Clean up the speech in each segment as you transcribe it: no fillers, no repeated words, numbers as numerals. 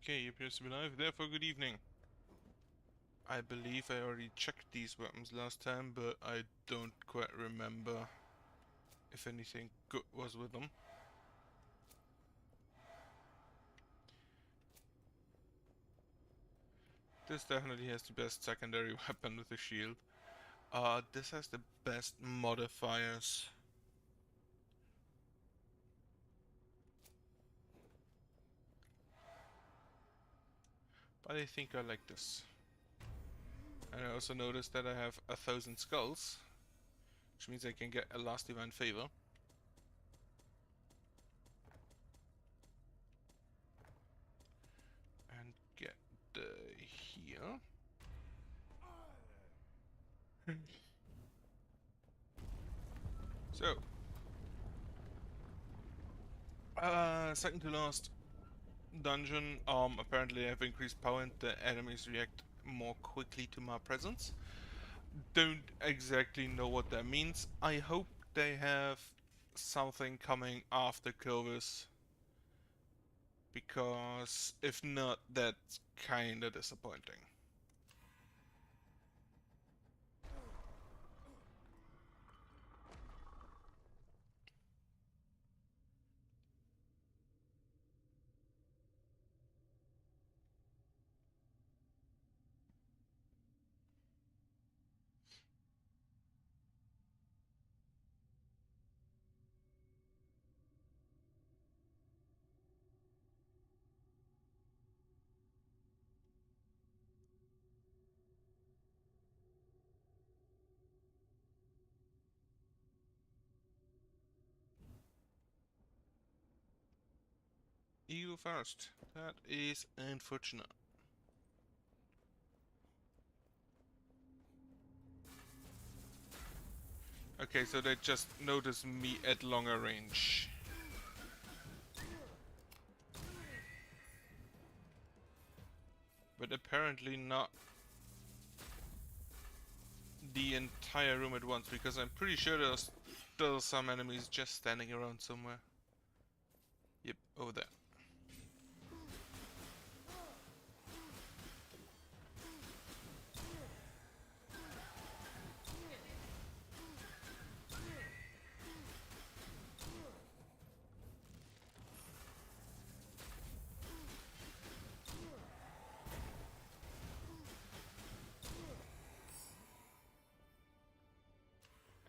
Okay, he appears to be alive. Therefore, good evening. I believe I already checked these weapons last time, but I don't quite remember if anything good was with them. This definitely has the best secondary weapon with the shield. This has the best modifiers. But I think I like this. And I also noticed that I have 1,000 skulls, which means I can get a last divine favor. And get the here. So, second to last dungeon. Apparently I have increased power and the enemies react more quickly to my presence. Don't exactly know what that means. I hope they have something coming after Clovis, because if not, that's kinda disappointing. You first. That is unfortunate. Okay, so they just notice me at longer range. But apparently not the entire room at once, because I'm pretty sure there's still some enemies just standing around somewhere. Yep, over there.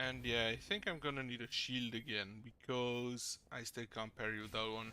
And yeah, I think I'm gonna need a shield again, because I still can't parry with that one.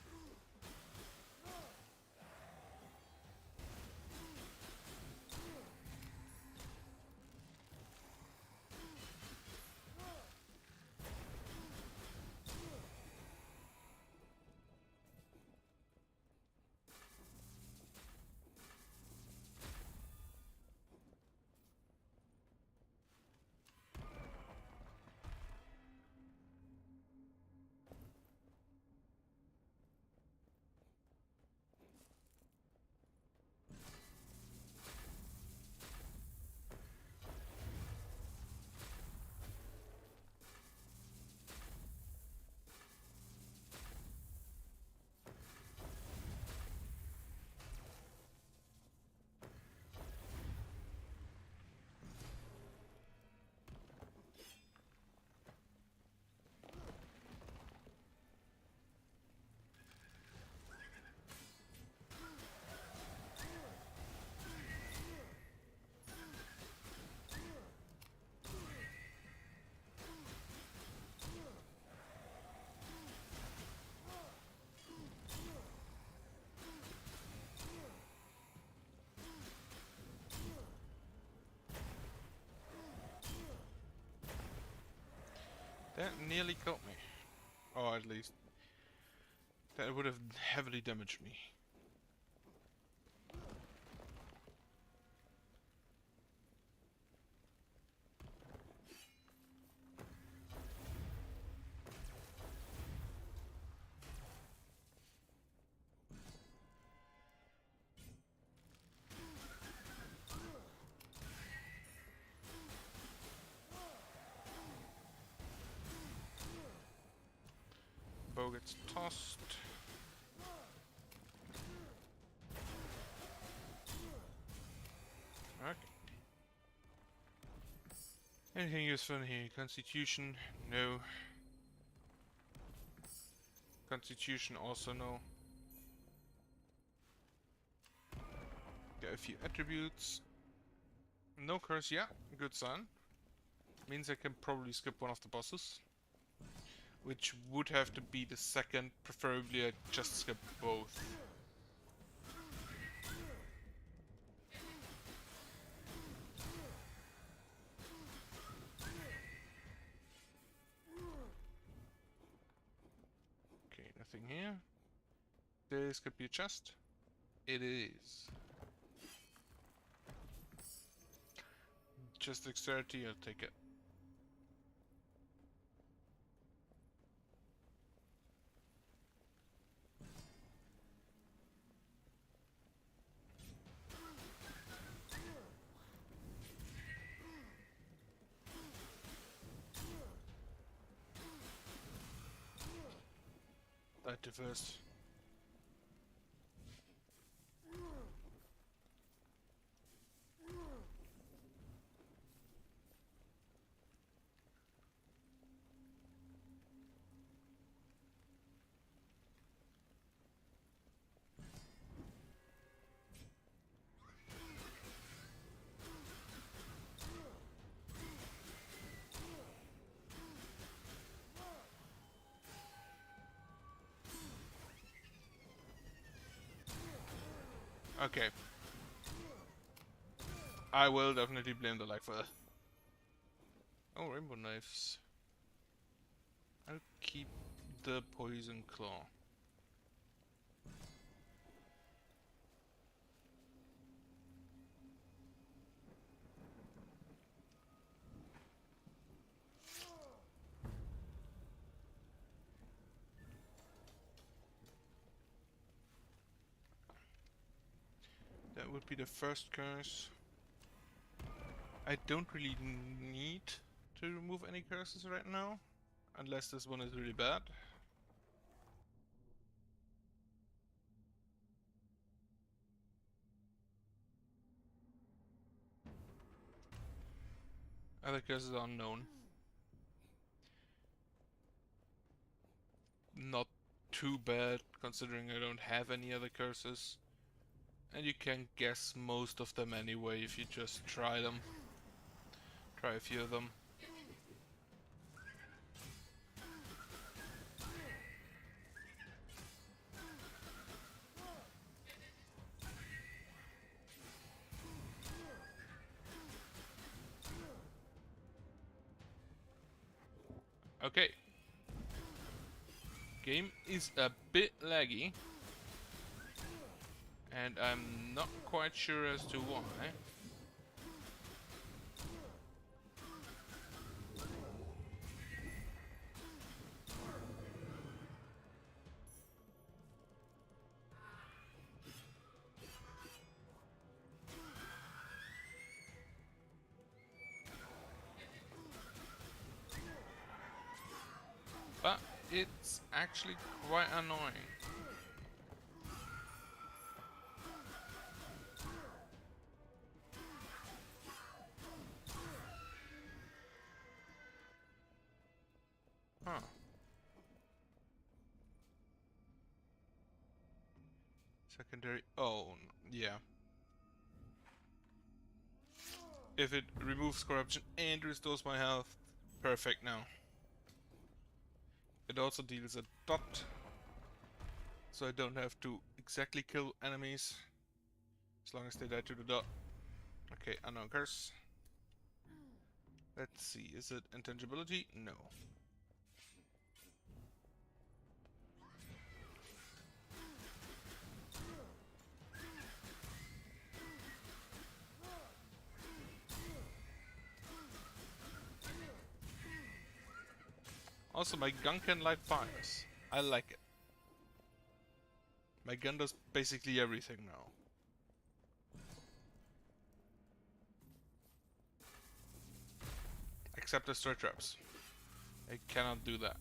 That nearly killed me. Or at least, that would have heavily damaged me. Bow gets tossed. Okay. Anything useful in here? Constitution? No. Constitution also no. Got a few attributes. No curse, yeah. Good sign. Means I can probably skip one of the bosses. Which would have to be the second. Preferably I just skip both. Okay, nothing here. This could be a chest. It is. Just dexterity, I'll take it. That to first. Okay. I will definitely blame the lag for that. Oh, rainbow knives. I'll keep the poison claw. That would be the first curse. I don't really need to remove any curses right now, unless this one is really bad. Other curses are unknown. Not too bad, considering I don't have any other curses. And you can guess most of them anyway if you just try them. Try a few of them. Okay. Game is a bit laggy. And I'm not quite sure as to why. But it's actually quite annoying. Huh. Secondary. Oh, yeah. If it removes corruption and restores my health, perfect now. It also deals a dot, so I don't have to exactly kill enemies, as long as they die to the dot. Okay, unknown curse. Let's see, is it intangibility? No. Also, my gun can light fires. I like it. My gun does basically everything now. Except destroy traps. I cannot do that.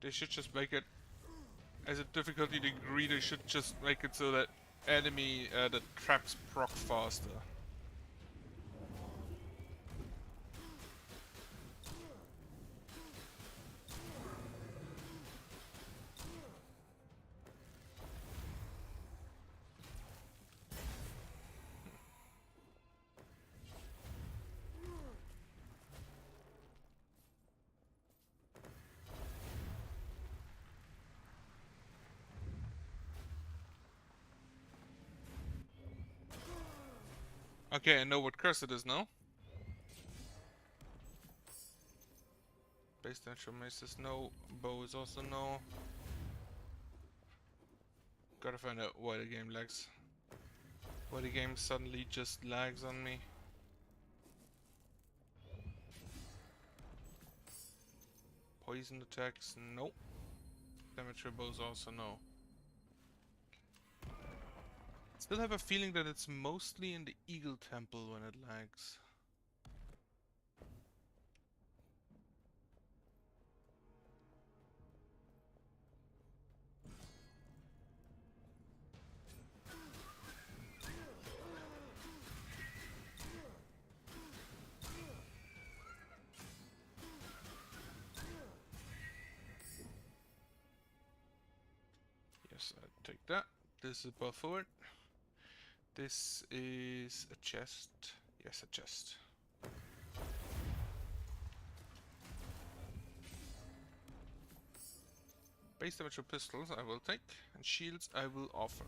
They should just make it as a difficulty degree. They should just make it so that enemy that traps proc faster. Okay, I know what curse it is now. Base natural mace is no. Bow is also no. Gotta find out why the game lags. Why the game suddenly just lags on me. Poison attacks, no. Damage bows also no. Still have a feeling that it's mostly in the Eagle Temple when it lags. Yes, I take that. This is buff forward. This is a chest. Yes, a chest. Base damage for pistols I will take, and shields I will offer.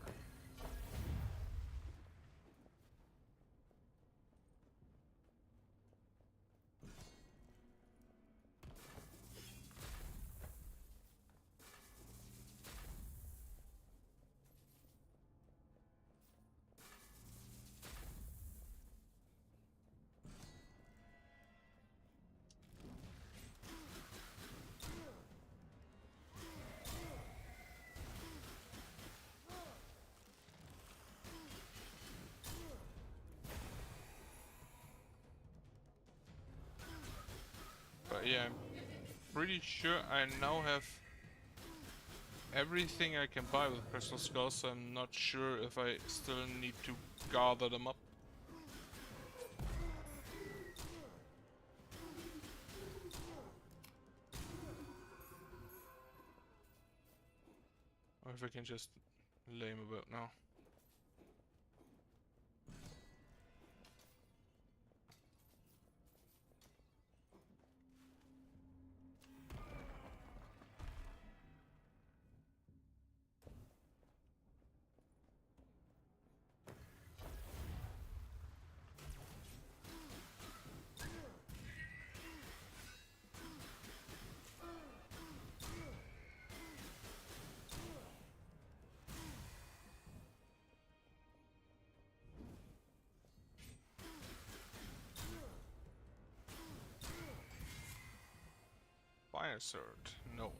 But yeah, I'm pretty sure I now have everything I can buy with Crystal Skulls, so I'm not sure if I still need to gather them up. Or if I can just lay him about now. Fire sword, no.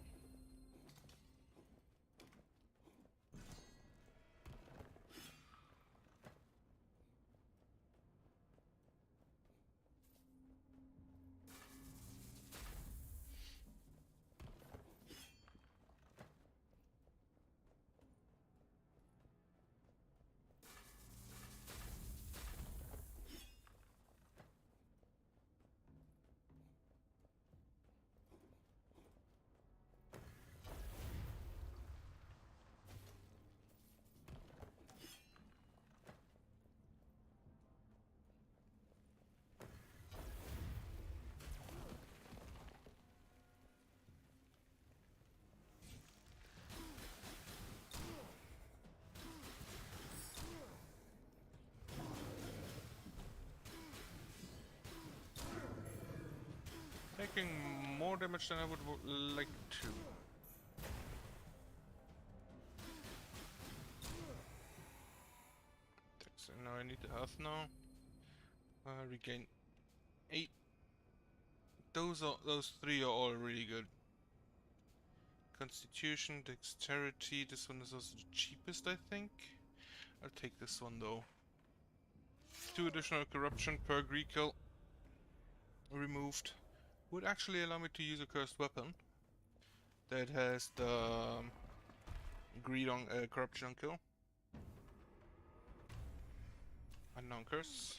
Taking more damage than I would like to. So now I need the health now. Regain 8. Those three are all really good. Constitution, dexterity. This one is also the cheapest, I think. I'll take this one though. 2 additional corruption per Greek kill removed. Would actually allow me to use a cursed weapon. that has the greed on corruption on kill. Unknown curse.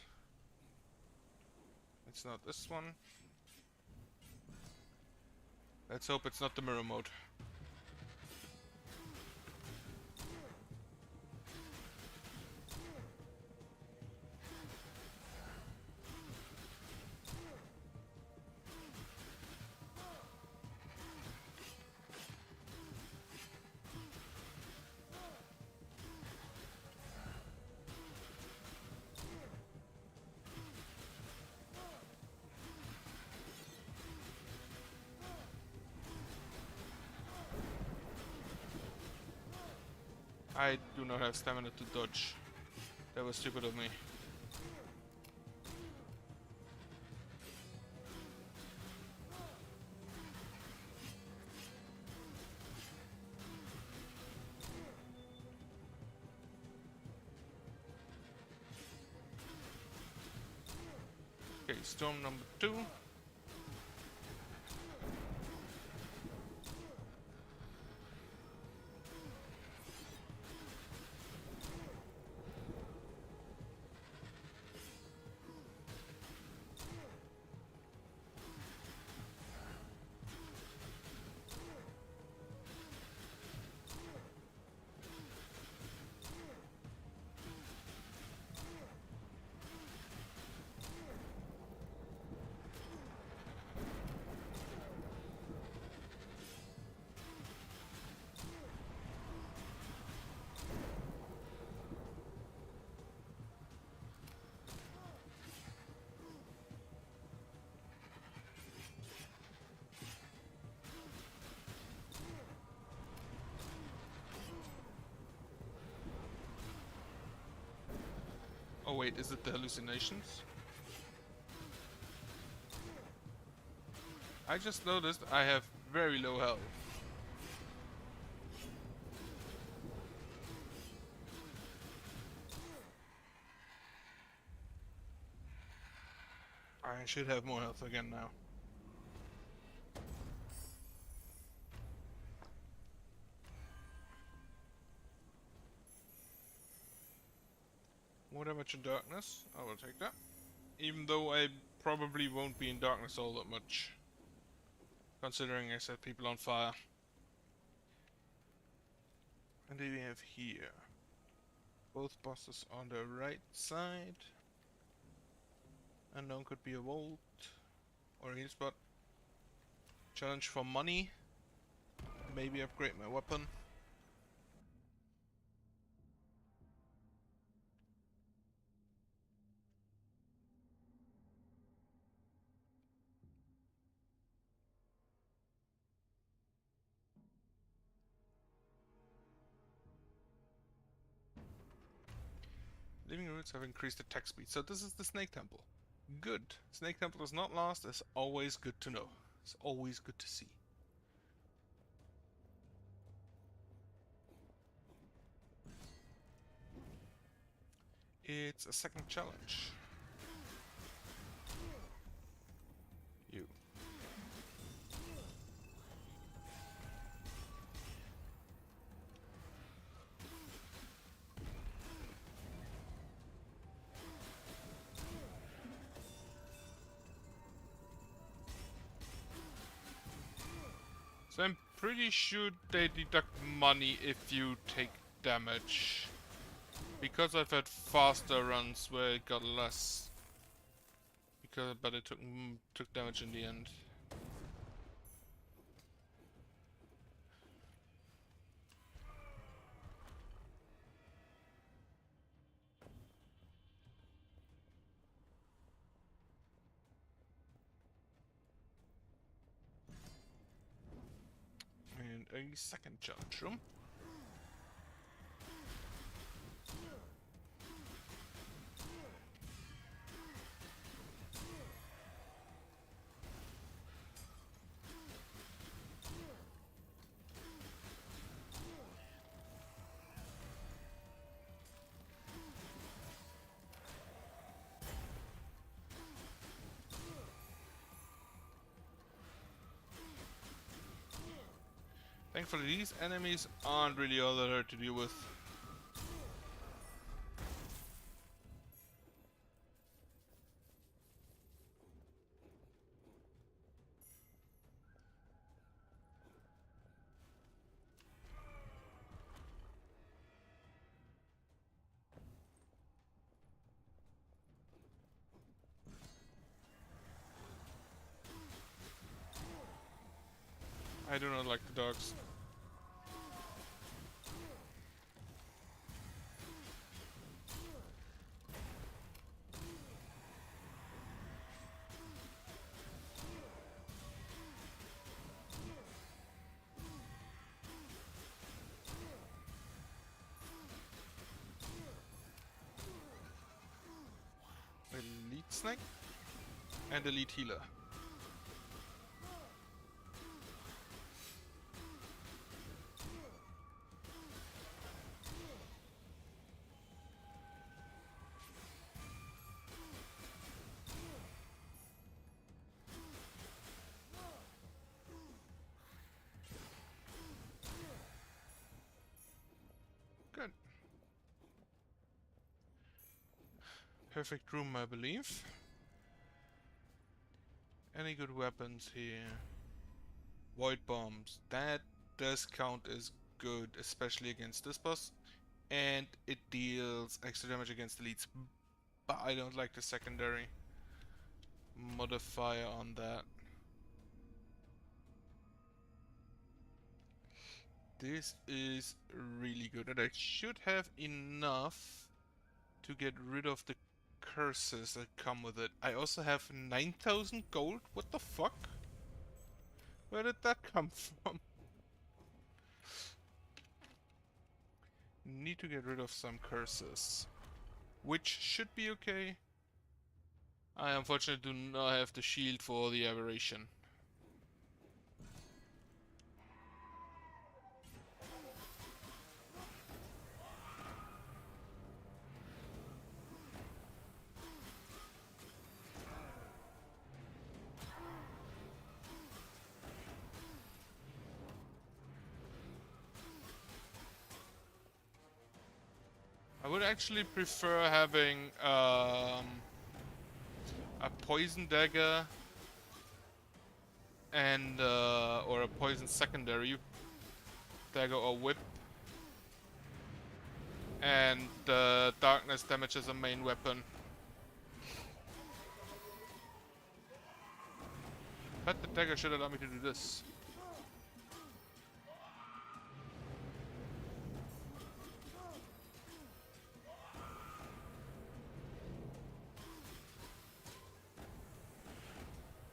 It's not this one. Let's hope it's not the mirror mode. I do not have stamina to dodge. That was stupid of me. Okay, storm number 2. Oh wait, is it the hallucinations? I just noticed I have very low health. I should have more health again now. More damage in darkness, I will take that. Even though I probably won't be in darkness all that much. Considering I set people on fire. And then we have here. Both bosses on the right side. Unknown could be a vault. Or a heal spot. Challenge for money. Maybe upgrade my weapon. Living roots have increased attack speed. So this is the Snake Temple. Good. Snake Temple does not last. It's always good to know. It's always good to see. It's a second challenge. You. So I'm pretty sure they deduct money if you take damage. Because I've had faster runs where it got less. But it took damage in the end. And a second challenge room. Thankfully, these enemies aren't really all that hard to deal with. I do not like the dogs. Elite Snake and Elite Healer. Good. Perfect room, I believe. Any good weapons here? Void bombs. That does count as good, especially against this boss. And it deals extra damage against elites. But I don't like the secondary modifier on that. This is really good. And I should have enough to get rid of the curses that come with it. I also have 9,000 gold? What the fuck? Where did that come from? Need to get rid of some curses. Which should be okay. I unfortunately do not have the shield for the aberration. I would actually prefer having a poison dagger and or a poison secondary dagger or whip, and darkness damage as a main weapon. But the dagger should allow me to do this.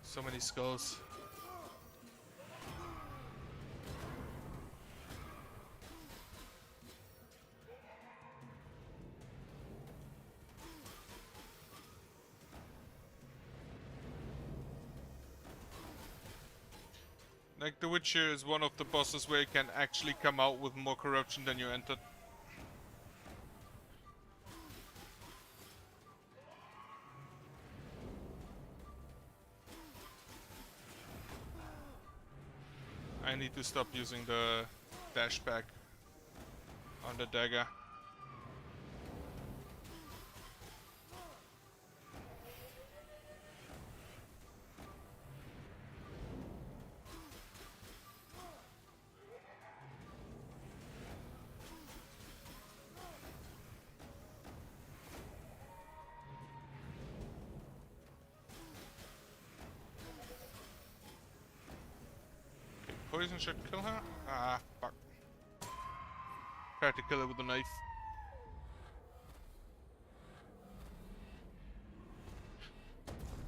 So many skulls. Like, The Witcher is one of the bosses where you can actually come out with more corruption than you entered. I need to stop using the dash back on the dagger. Poison should kill her? Ah, fuck. Tried to kill her with a knife.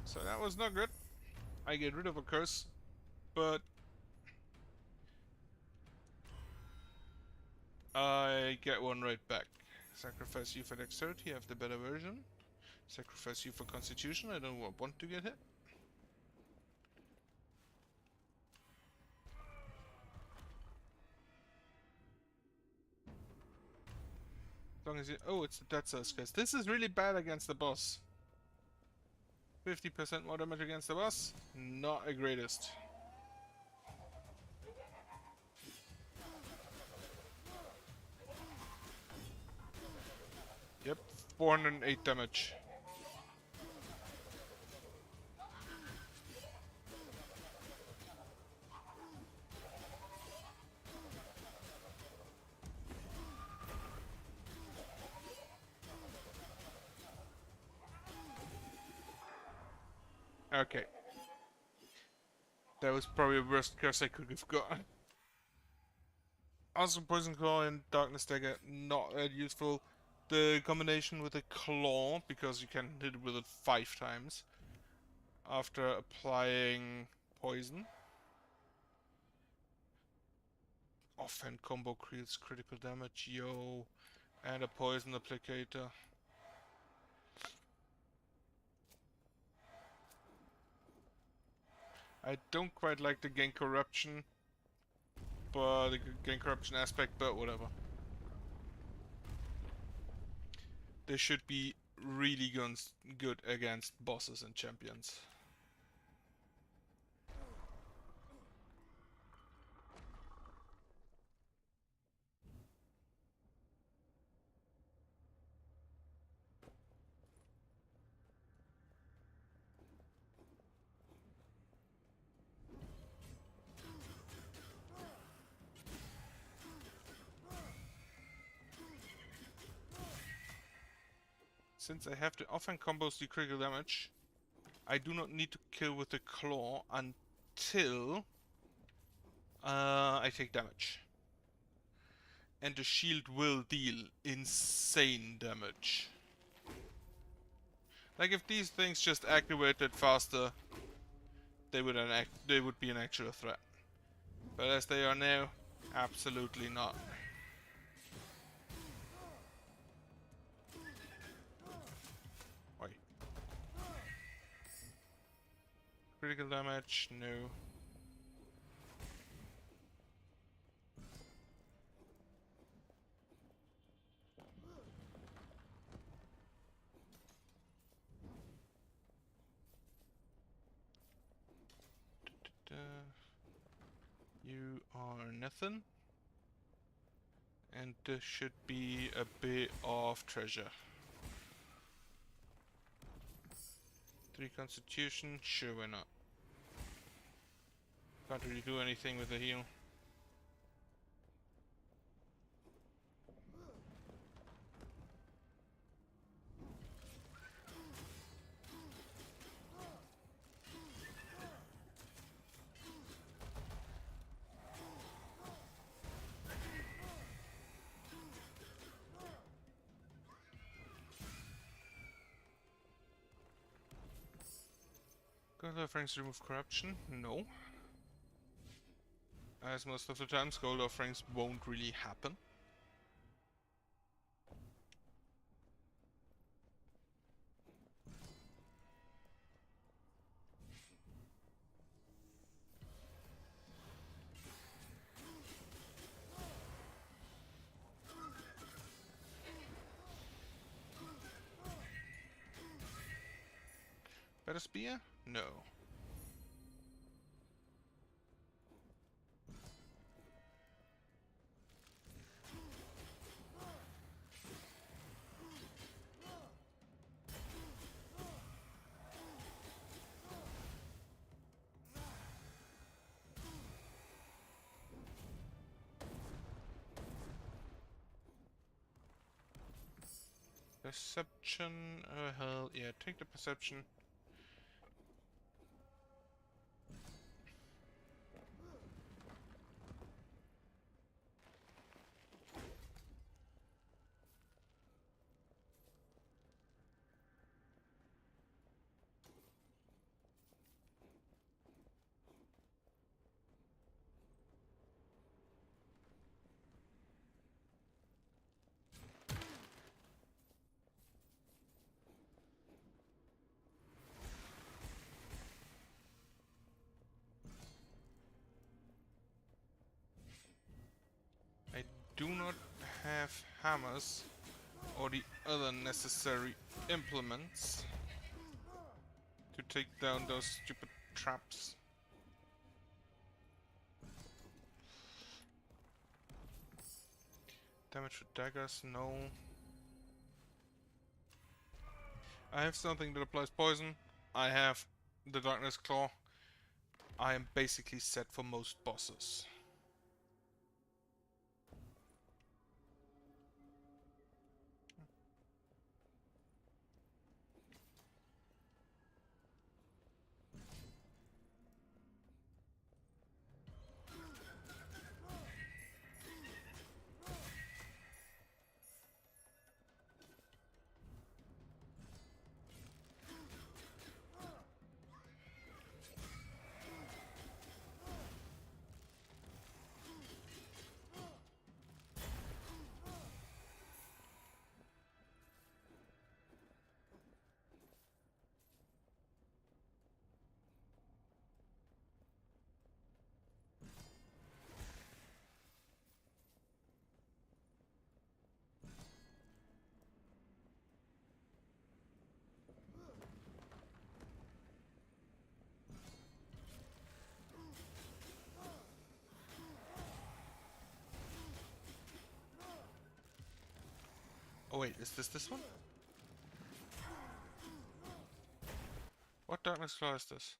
So that was not good. I get rid of a curse, but I get one right back. Sacrifice you for dexterity, have the better version. Sacrifice you for constitution, I don't want to get hit. As long as you... Oh, it's the dead cells, guys. This is really bad against the boss. 50% more damage against the boss. Not a greatest. Yep, 408 damage. Okay. That was probably the worst curse I could have gotten. Also, Poison Claw and Darkness Dagger, not that useful. The combination with a Claw, because you can hit it with it 5 times after applying Poison. Offhand combo creates critical damage, yo. And a Poison Applicator. I don't quite like the gain corruption, but the gain corruption aspect, but whatever. They should be really good against bosses and champions. Since I have the offhand combos do critical damage, I do not need to kill with the claw until I take damage. And the shield will deal insane damage. Like if these things just activated faster, they would be an actual threat. But as they are now, absolutely not. Oi. Critical damage, no. You are nothing. And this should be a bit of treasure. 3 constitution, sure why not. Can't really do anything with the heal. Gold offerings remove corruption? No. As most of the times, gold offerings won't really happen. Better spear? No. Perception, oh hell, yeah, take the perception. I do not have hammers or the other necessary implements to take down those stupid traps. Damage with daggers, no. I have something that applies poison. I have the Darkness Claw. I am basically set for most bosses. Oh wait, is this one? What Darkness Claw is this?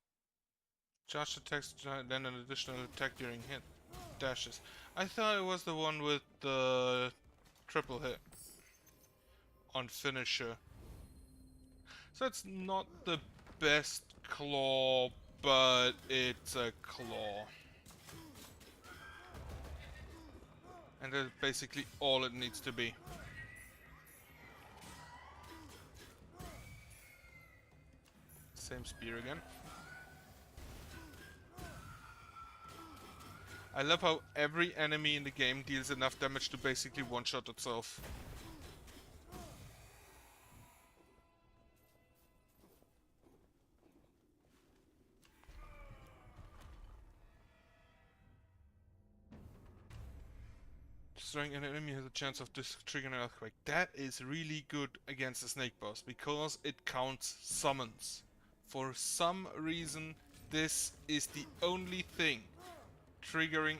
Charge attacks, then an additional attack during hit dashes. I thought it was the one with the triple hit on finisher. So it's not the best claw, but it's a claw. And that's basically all it needs to be. Same spear again. I love how every enemy in the game deals enough damage to basically one-shot itself. Destroying an enemy has a chance of triggering an earthquake. That is really good against the snake boss because it counts summons. For some reason, this is the only thing triggering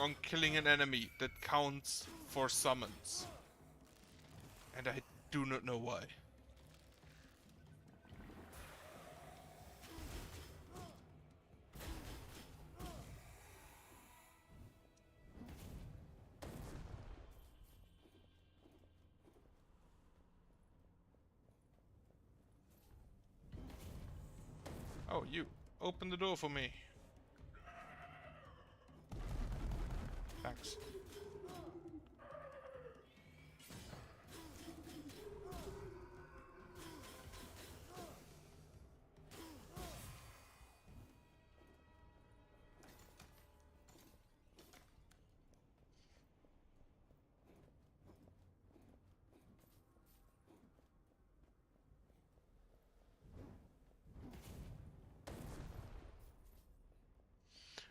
on killing an enemy that counts for summons. And I do not know why. Oh, you. Open the door for me. Thanks.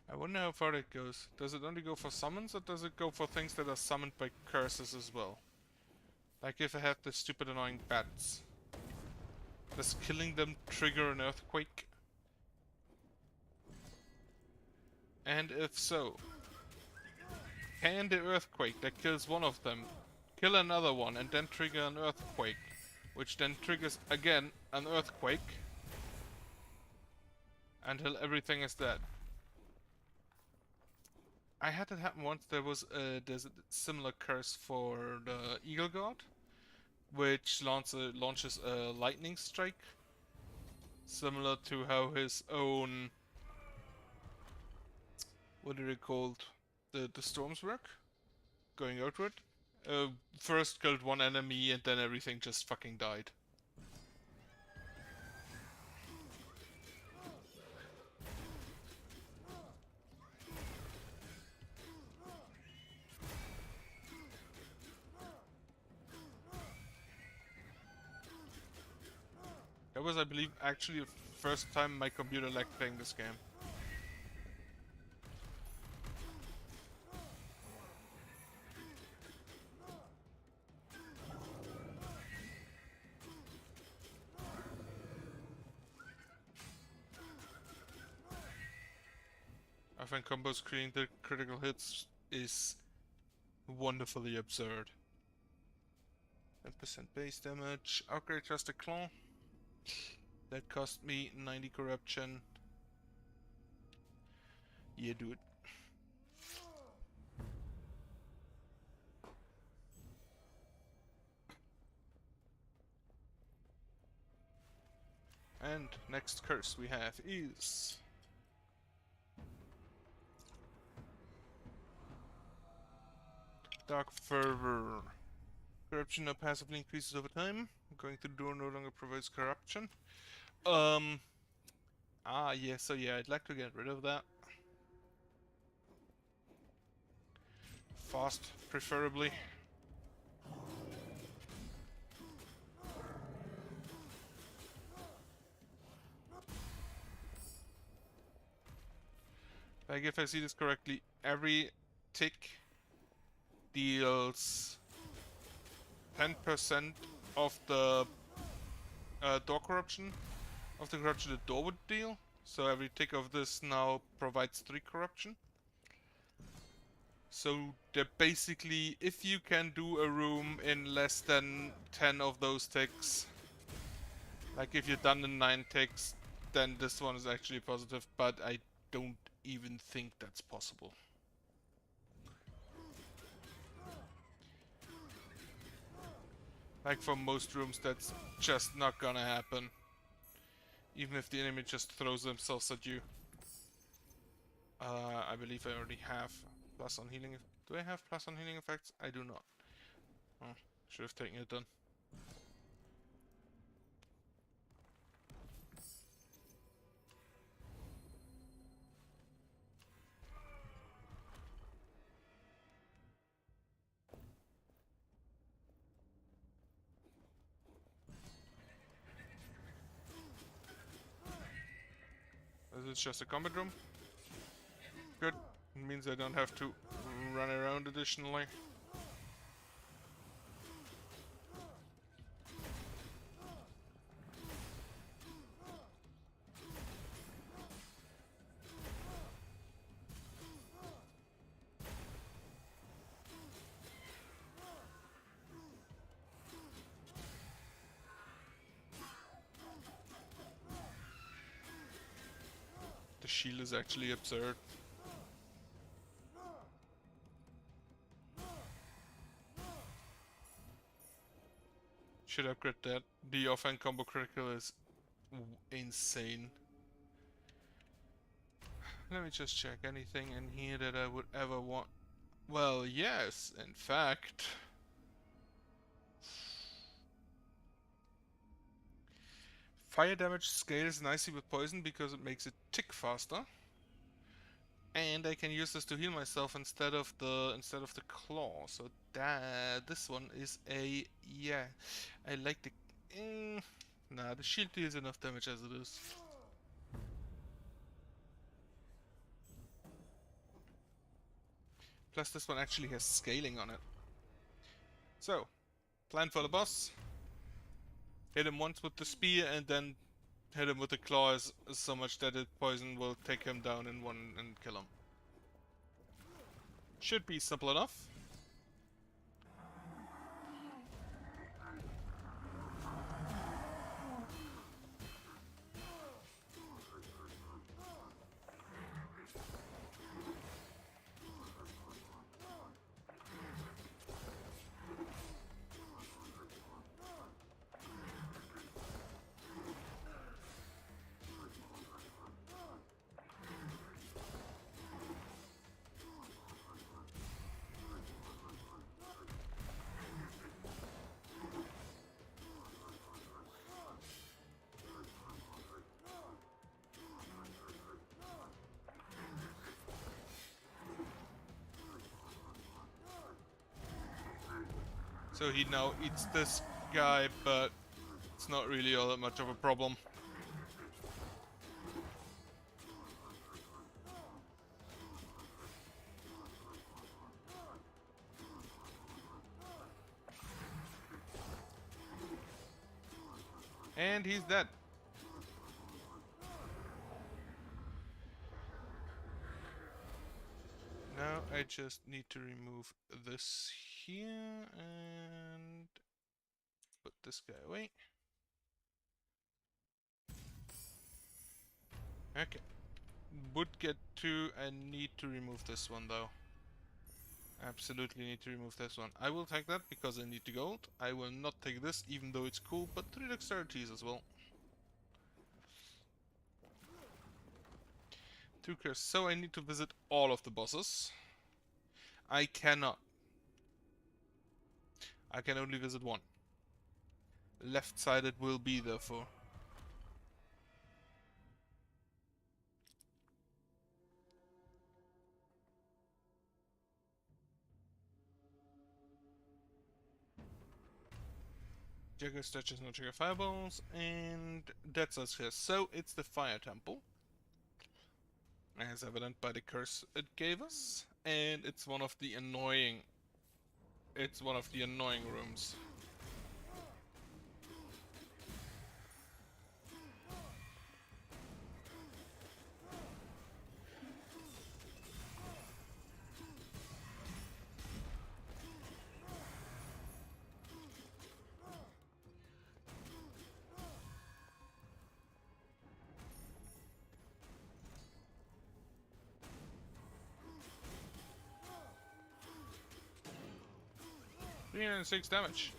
I wonder how far it goes. Does it only go for summons, or does it go for things that are summoned by curses as well? Like if I have the stupid annoying bats. Does killing them trigger an earthquake? And if so, can the earthquake that kills one of them kill another one and then trigger an earthquake? Which then triggers again an earthquake until everything is dead. I had it happen once. There's a similar curse for the Eagle God, which launches a lightning strike, similar to how his own, what are they called, the storms work, going outward. First killed one enemy and then everything just fucking died. That was, I believe, actually the first time my computer lagged playing this game. I find combos creating the critical hits is wonderfully absurd. 10% base damage. Upgrade just a claw. That cost me 90 corruption. Yeah, do it. And next curse we have is Dark Fervor. Corruption now passively increases over time. Going through the door no longer provides corruption. Yeah, so yeah, I'd like to get rid of that. Fast, preferably. Like, if I see this correctly, every tick deals 10% of the door corruption, of the corruption the door would deal. So every tick of this now provides 3 corruption. So they're basically, if you can do a room in less than 10 of those ticks, like if you're done in 9 ticks, then this one is actually positive, but I don't even think that's possible. Like for most rooms, that's just not gonna happen. Even if the enemy just throws themselves at you. I believe I already have plus on healing. Do I have plus on healing effects? I do not. Oh, should have taken it then. This is just a combat room. Good. It means I don't have to run around additionally. The shield is actually absurd. Should upgrade that. The offhand combo critical is insane. Let me just check anything in here that I would ever want. Well, yes, in fact. Fire damage scales nicely with poison because it makes it tick faster. And I can use this to heal myself instead of the claw. So that this one is a yeah. I like the nah, the shield deals enough damage as it is. Plus this one actually has scaling on it. So, plan for the boss. Hit him once with the spear and then hit him with the claws so much that the poison will take him down in one and kill him. Should be simple enough. So he now eats this guy, but it's not really all that much of a problem. And he's dead. Now I just need to remove this here and put this guy away. Okay. Would get to and need to remove this one though. Absolutely need to remove this one. I will take that because I need the gold. I will not take this even though it's cool, but 3 dexterities as well. 2 curse. So I need to visit all of the bosses. I cannot. I can only visit one. Left-sided will be therefore. Jagger stretches, no trigger fireballs, and that's us here. So it's the fire temple, as evident by the curse it gave us, and it's one of the annoying. It's one of the annoying rooms. $306 damage.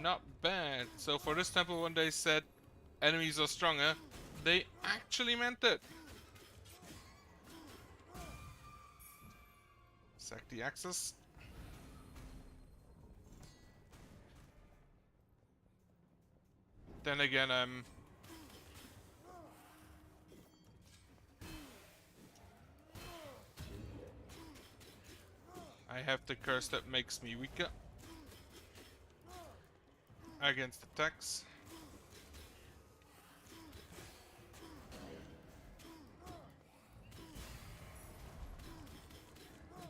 Not bad. So for this temple, when they said enemies are stronger, they actually meant it. Sack the axes. Then again, I have the curse that makes me weaker against attacks.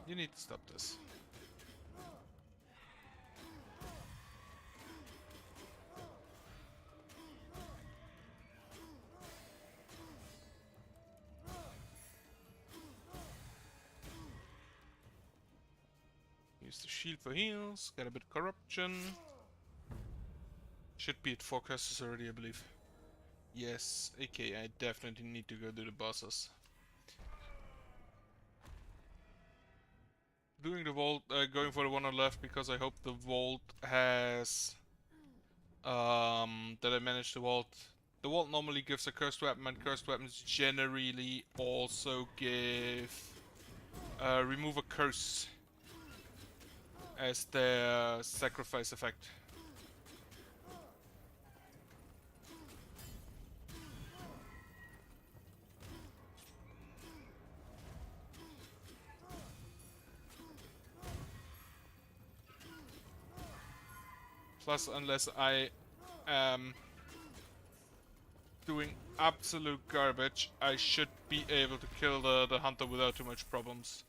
You need to stop this. Use the shield for heals, get a bit of corruption. Should be at 4 curses already, I believe. Yes, okay, I definitely need to go do the bosses. Doing the vault, going for the one on the left because I hope the vault has... that I managed the vault. The vault normally gives a cursed weapon, and cursed weapons generally also give... remove a curse as their sacrifice effect. Plus, unless I am doing absolute garbage, I should be able to kill the hunter without too much problems.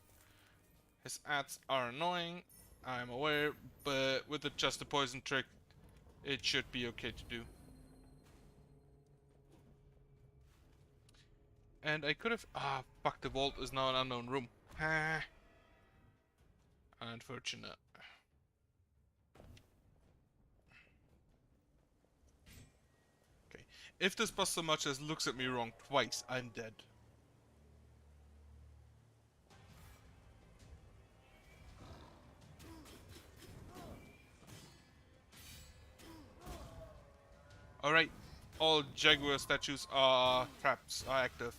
His ads are annoying, I'm aware, but with just the poison trick, it should be okay to do. And I could have... Ah, fuck, the vault is now an unknown room. Ah. Unfortunate. Okay. If this boss so much as looks at me wrong twice, I'm dead. Alright. All Jaguar statues are traps, are active.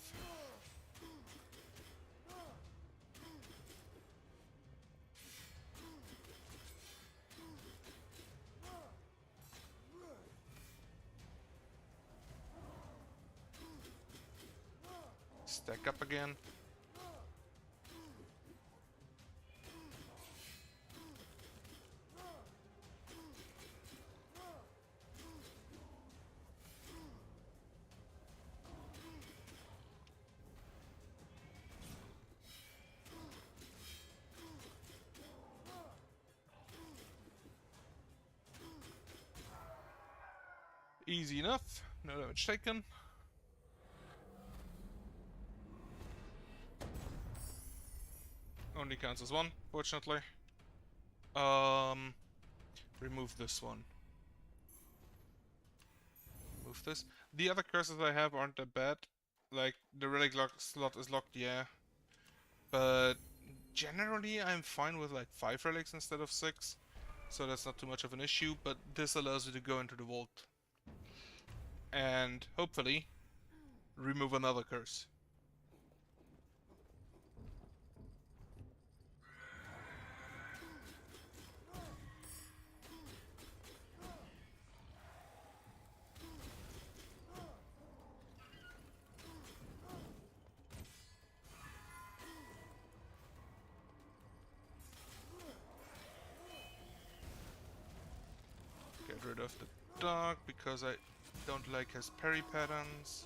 Stack up again. Easy enough. No damage taken. Only counts as one, fortunately. Remove this one. remove this. The other curses I have aren't that bad. Like, the relic slot is locked, yeah. But generally I'm fine with like 5 relics instead of 6. So that's not too much of an issue, but this allows you to go into the vault. And hopefully remove another curse. Get rid of the dog because I don't like his parry patterns.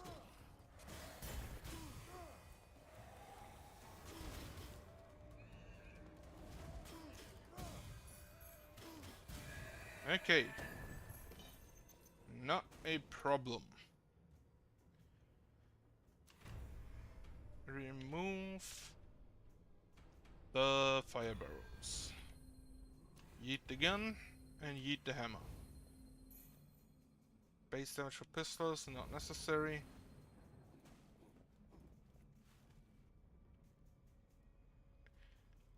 Okay. Not a problem. Remove the fire barrels. Yeet the gun and yeet the hammer. Base damage for pistols, not necessary.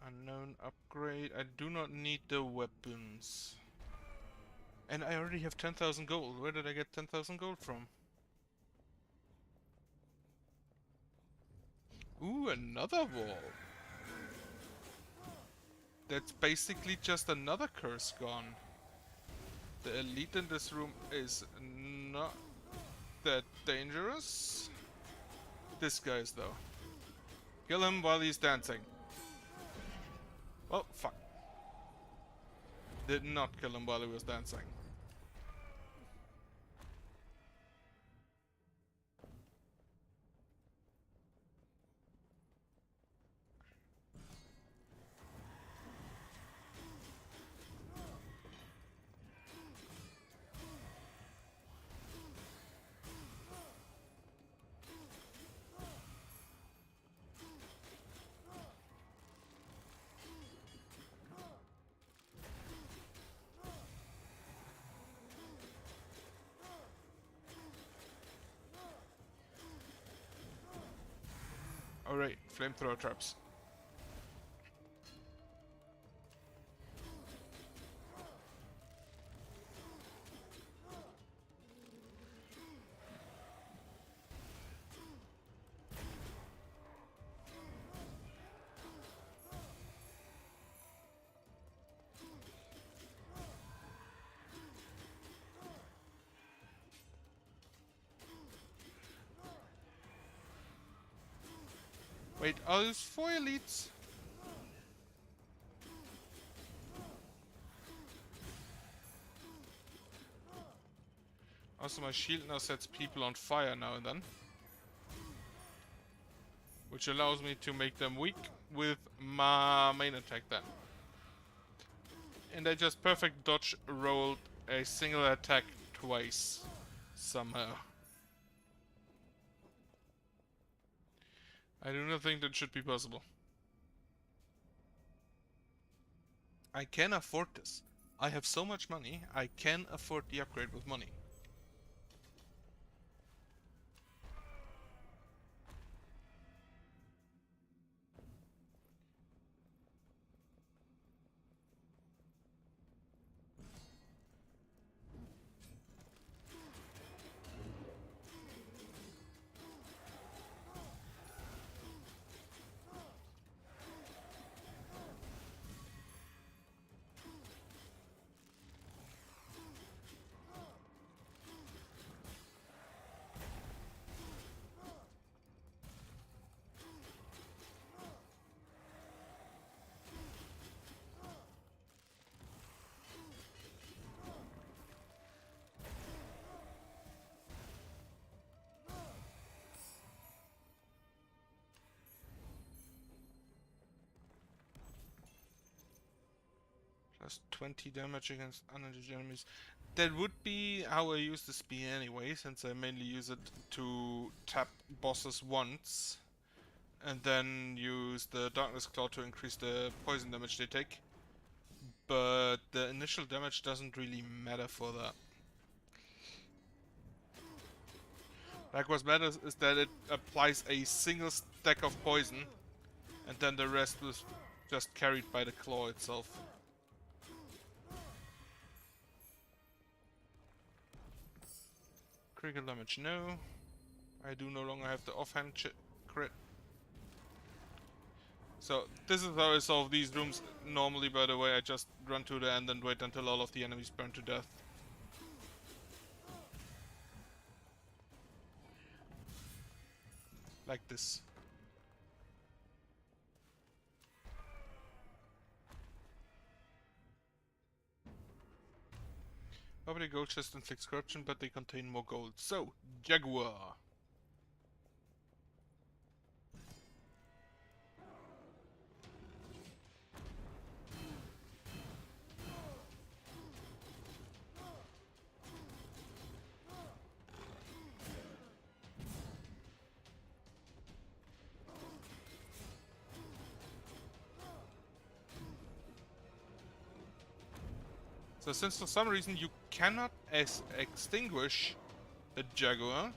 Unknown upgrade. I do not need the weapons. And I already have 10,000 gold. Where did I get 10,000 gold from? Ooh, another wall. That's basically just another curse gone. The elite in this room is not that dangerous. This guy is though. Kill him while he's dancing. Oh, fuck. Did not kill him while he was dancing. Alright, flamethrower traps. Wait, are those 4 elites? Also, my shield now sets people on fire now and then. Which allows me to make them weak with my main attack then. And I just perfect dodge rolled a single attack twice. Somehow. I do not think that should be possible. I can afford this. I have so much money, I can afford the upgrade with money. Plus 20 damage against uninjured enemies. That would be how I use the spear anyway, since I mainly use it to tap bosses once. And then use the Darkness Claw to increase the poison damage they take. But the initial damage doesn't really matter for that. Like what's matters is that it applies a single stack of poison, and then the rest was just carried by the claw itself. Critical damage, no. I do no longer have the offhand crit. So, this is how I solve these rooms normally, by the way. I just run to the end and wait until all of the enemies burn to death. Like this. Probably gold chest inflicts corruption, but they contain more gold. So, Jaguar. So since for some reason you cannot extinguish the Jaguar,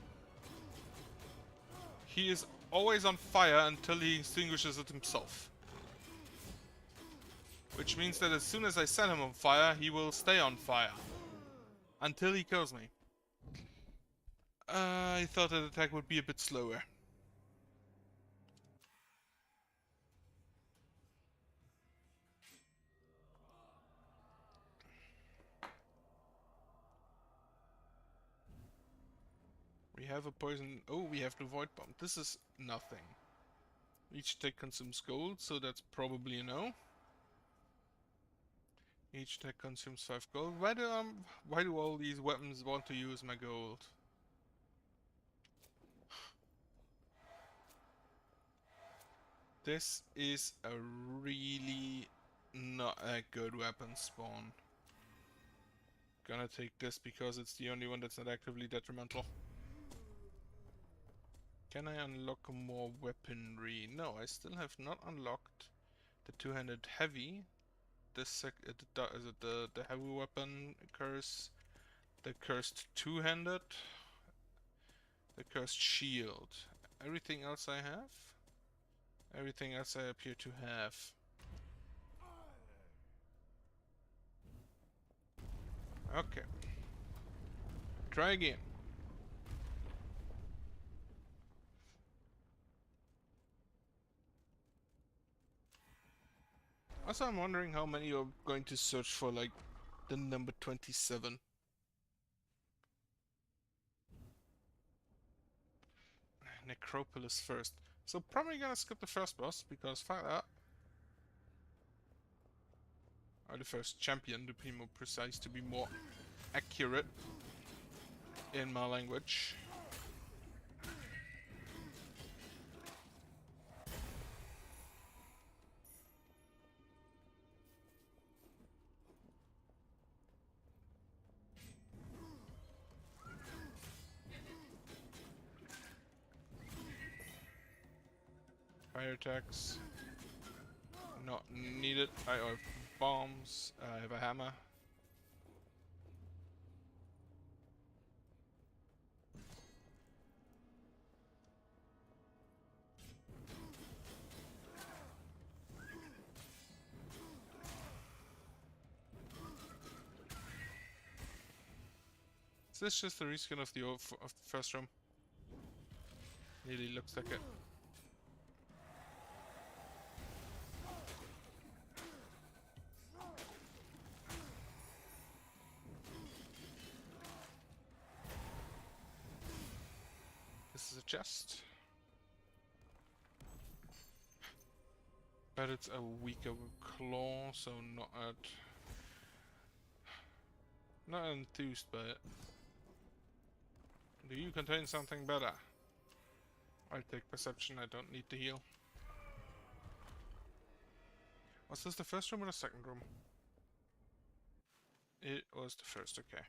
he is always on fire until he extinguishes it himself. Which means that as soon as I set him on fire, he will stay on fire. Until he kills me. I thought that attack would be a bit slower. We have a poison... Oh, we have the Void Bomb. This is nothing. Each attack consumes gold, so that's probably a no. Each attack consumes 5 gold. Why do all these weapons want to use my gold? This is a really not a good weapon spawn. Gonna take this because it's the only one that's not actively detrimental. Can I unlock more weaponry? No, I still have not unlocked the two-handed heavy. The heavy weapon curse, the cursed two-handed, the cursed shield. Everything else I have? Everything else I appear to have. Okay. Try again. Also, I'm wondering how many are going to search for, like, the number 27. Necropolis first. So probably gonna skip the first boss, because fuck that. Or the first champion, to be more precise, to be more accurate in my language. Fire attacks. Not needed. I have bombs. I have a hammer. Is this just a reskin of the first room? Really looks like it. This is a chest. But it's a weaker claw, so not enthused by it. Do you contain something better? I take perception, I don't need to heal. Was this the first room or the second room? It was the first, okay.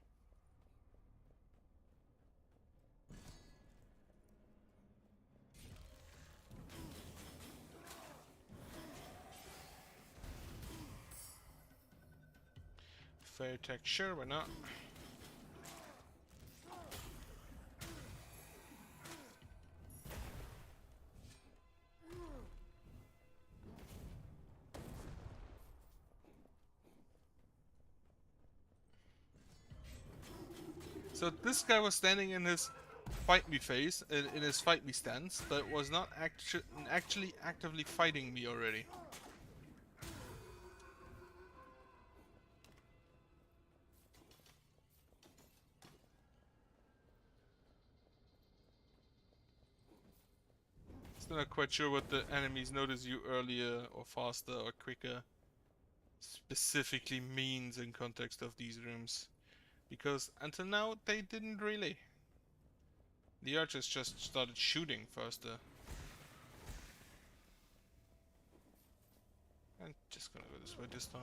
Fire attack, sure, why not? So this guy was standing in his fight me phase, in his fight me stance, but was not actually actively fighting me already. Still not quite sure what the enemies notice you earlier or faster or quicker specifically means in context of these rooms. Because until now they didn't really. The archers just started shooting faster. I'm just gonna go this way this time.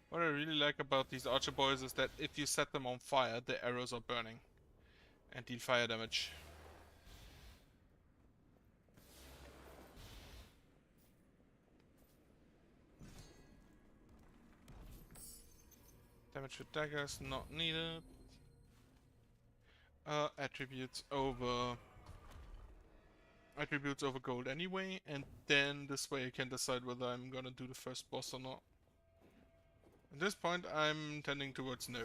What I really like about these archer boys is that if you set them on fire, the arrows are burning and deal fire damage. Damage with daggers, not needed. Attributes over gold anyway, and then this way I can decide whether I'm gonna do the first boss or not. At this point I'm tending towards no.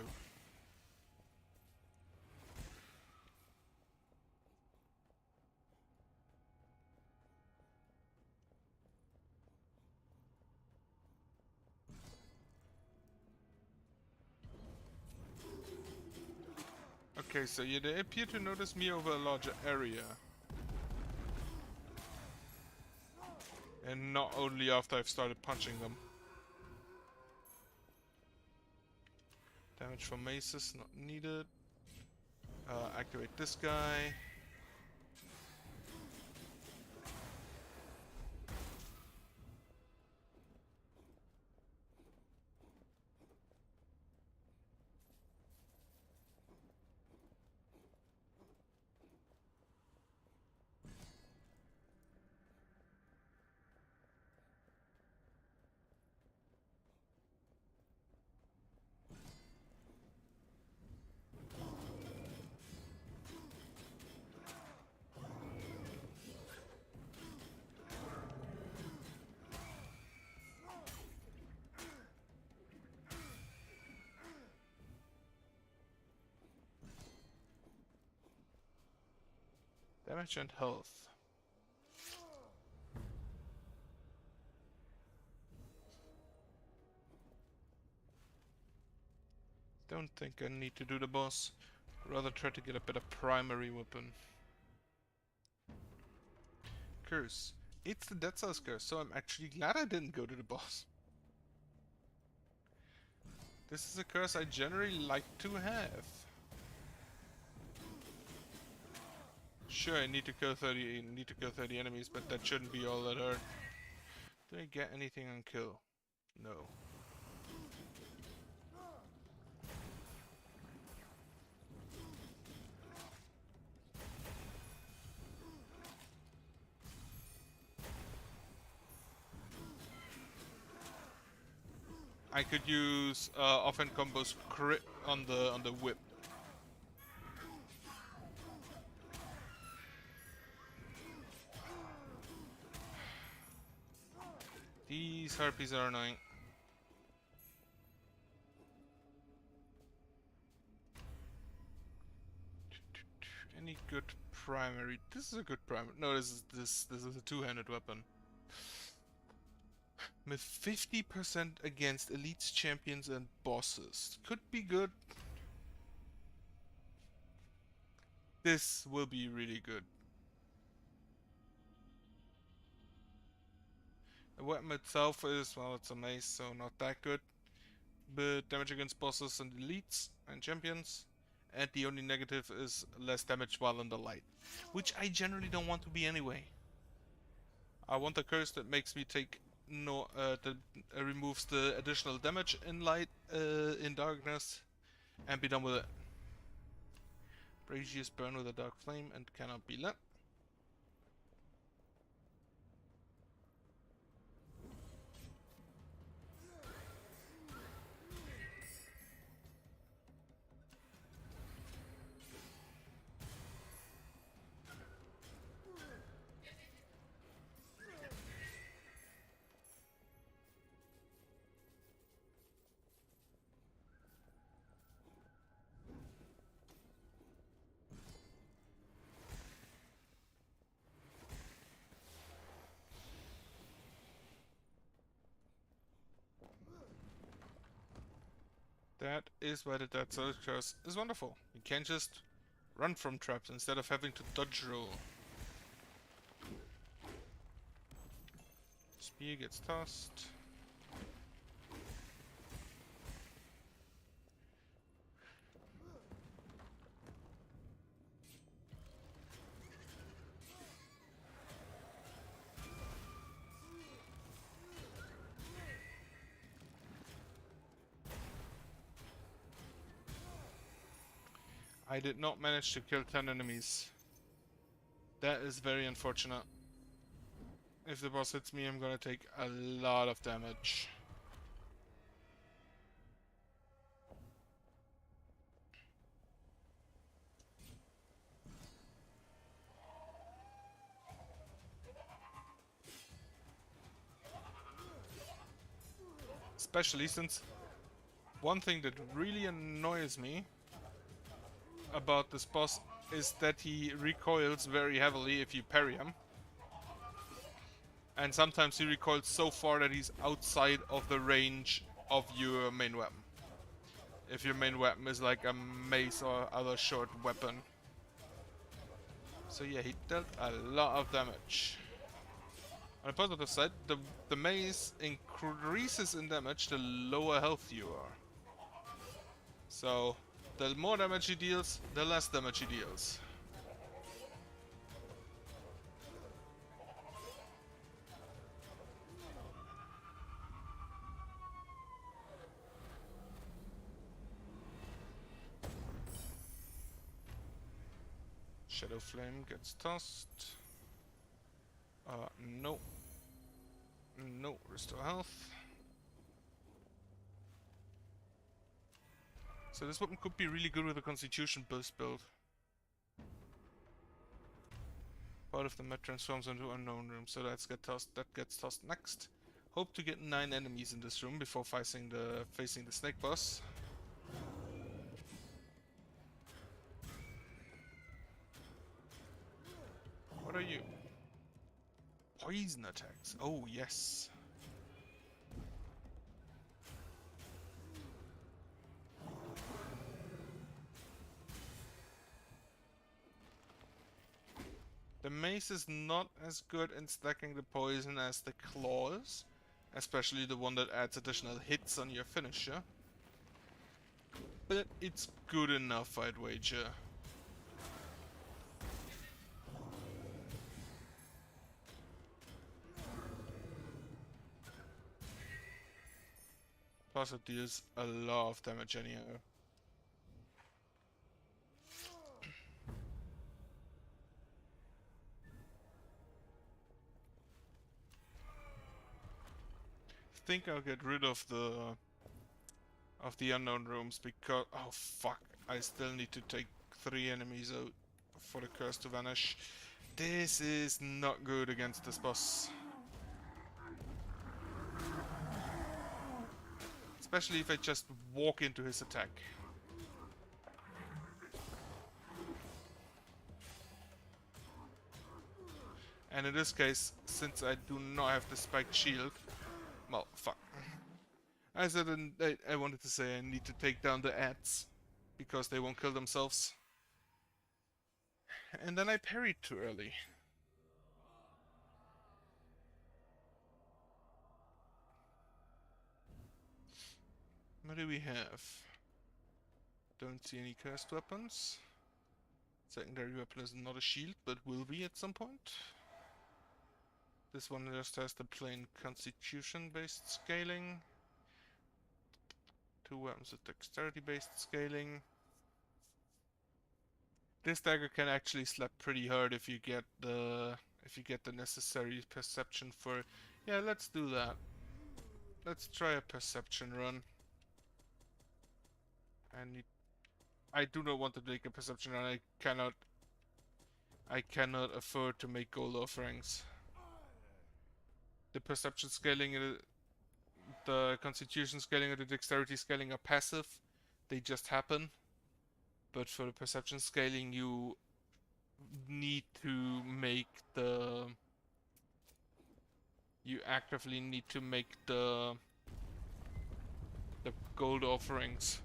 Okay, so yeah, they appear to notice me over a larger area. And not only after I've started punching them. Damage from maces, not needed. Activate this guy. Damage and health. Don't think I need to do the boss. Rather try to get a better primary weapon. Curse. It's the Dead Cells curse, so I'm actually glad I didn't go to the boss. This is a curse I generally like to have. Sure, I need to kill 30 enemies, but that shouldn't be all that hard. Do I get anything on kill? No. I could use offhand combos crit on the whip. These harpies are annoying. Any good primary? This is a good primary. No, this is a two-handed weapon. With 50% against elites, champions, and bosses. Could be good. This will be really good. The weapon itself is, well, it's a mace, so not that good. But damage against bosses and elites and champions. And the only negative is less damage while in the light. Which I generally don't want to be anyway. I want a curse that makes me take that removes the additional damage in light, in darkness, and be done with it. Braziers burn with a dark flame and cannot be lit. That is why the Dead Souls curse is wonderful. You can just run from traps instead of having to dodge roll. Spear gets tossed. I did not manage to kill 10 enemies. That is very unfortunate. If the boss hits me, I'm gonna take a lot of damage. Especially since one thing that really annoys me about this boss is that he recoils very heavily if you parry him. And sometimes he recoils so far that he's outside of the range of your main weapon. If your main weapon is like a mace or other short weapon. So yeah, he dealt a lot of damage. On the positive side, the mace increases in damage the lower health you are. So, the more damage he deals, the less damage he deals. Shadow Flame gets tossed. No. No, restore health. So this weapon could be really good with a Constitution boost build. Part of the map transforms into unknown room, so that gets tossed next. Hope to get 9 enemies in this room before facing the snake boss. What are you? Poison attacks. Oh yes. The mace is not as good in stacking the poison as the claws, especially the one that adds additional hits on your finisher. But it's good enough, I'd wager. Plus it deals a lot of damage anyhow. I think I'll get rid of the unknown rooms because oh fuck, I still need to take 3 enemies out for the curse to vanish. This is not good against this boss. Especially if I just walk into his attack. And in this case, since I do not have the spiked shield, well, fuck. I said I wanted to say I need to take down the ads because they won't kill themselves. And then I parried too early. What do we have? Don't see any cursed weapons. Secondary weapon is not a shield, but will be at some point. This one just has the plain constitution-based scaling. 2 weapons with dexterity-based scaling. This dagger can actually slap pretty hard if you get the necessary perception for. Yeah, let's do that. Let's try a perception run. I do not want to make a perception run. I cannot afford to make gold offerings. The perception scaling, the constitution scaling, and the dexterity scaling are passive. They just happen. But for the perception scaling, you need to make the. You actively need to make the gold offerings.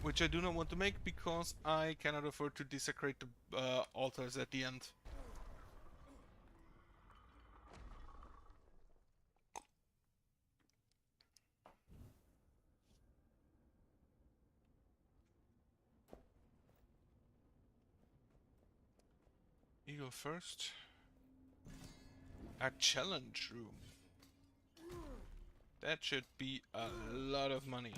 which I do not want to make because I cannot afford to desecrate the altars at the end. You go first. A challenge room. That should be a lot of money.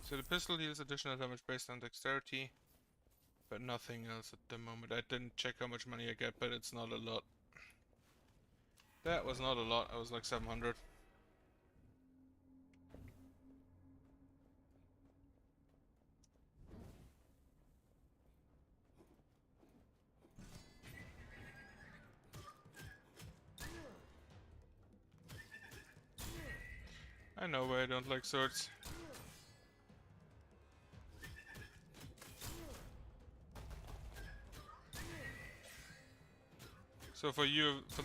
So the pistol deals additional damage based on dexterity, but nothing else at the moment. I didn't check how much money I get, but it's not a lot. That was not a lot, I was like 700. I know why I don't like swords. So for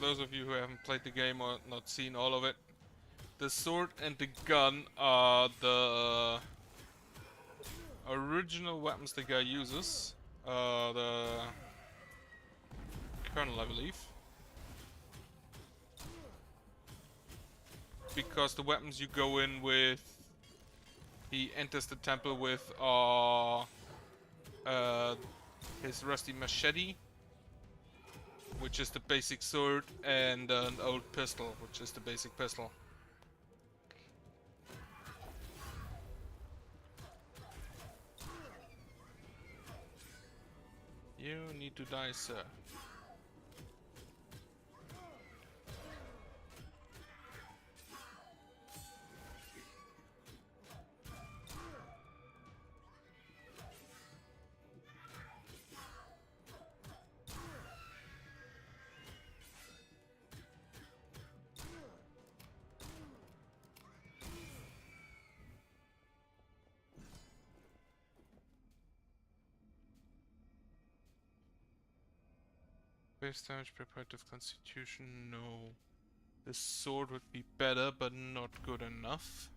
those of you who haven't played the game or not seen all of it, the sword and the gun are the original weapons the guy uses. The Colonel, I believe. Because the weapons you go in with, he enters the temple with his rusty machete, which is the basic sword, and an old pistol, which is the basic pistol. You need to die, sir. Base damage per point of constitution, no. The sword would be better, but not good enough.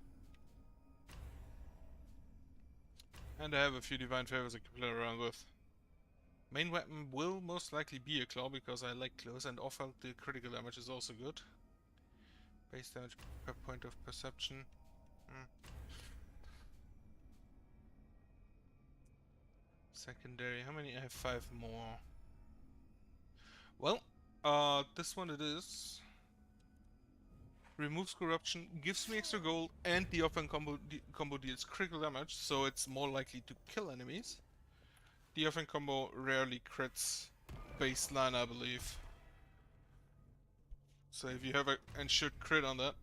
And I have a few divine favors I can play around with. Main weapon will most likely be a claw, because I like claws, and off the critical damage is also good. Base damage per point of perception. Secondary, how many? I have 5 more. Well, this one it is. Removes corruption, gives me extra gold, and the offhand combo deals critical damage, so it's more likely to kill enemies. The offhand combo rarely crits baseline, I believe. So if you have a and should crit on that.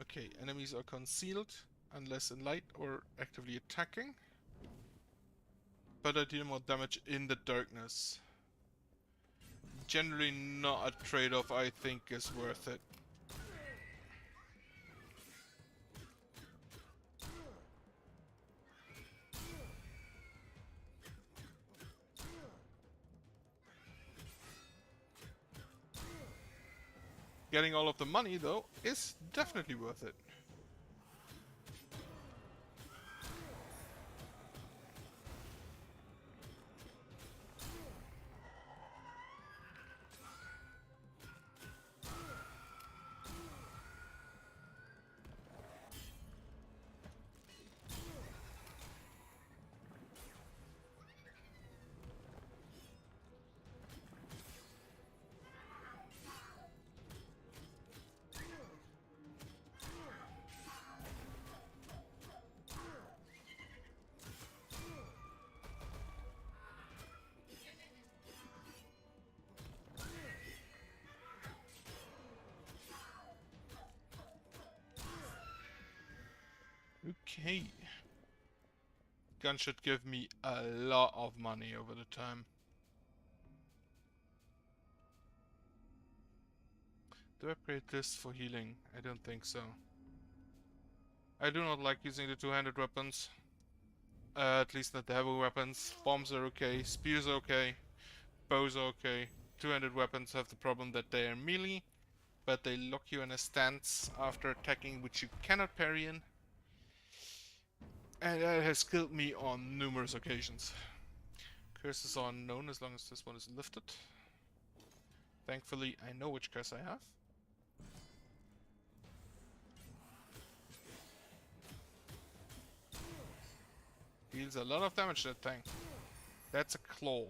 Okay, enemies are concealed unless in light or actively attacking. But I deal more damage in the darkness. Generally not a trade-off I think is worth it. Getting all of the money though is definitely worth it. Okay. Gun should give me a lot of money over the time. Do I upgrade this for healing? I don't think so. I do not like using the two-handed weapons. At least not the heavy weapons. Bombs are okay, spears are okay, bows are okay. Two-handed weapons have the problem that they are melee, but they lock you in a stance after attacking which you cannot parry in. And that has killed me on numerous occasions. Curses are unknown as long as this one is lifted. Thankfully, I know which curse I have. Deals a lot of damage, that thing. That's a claw.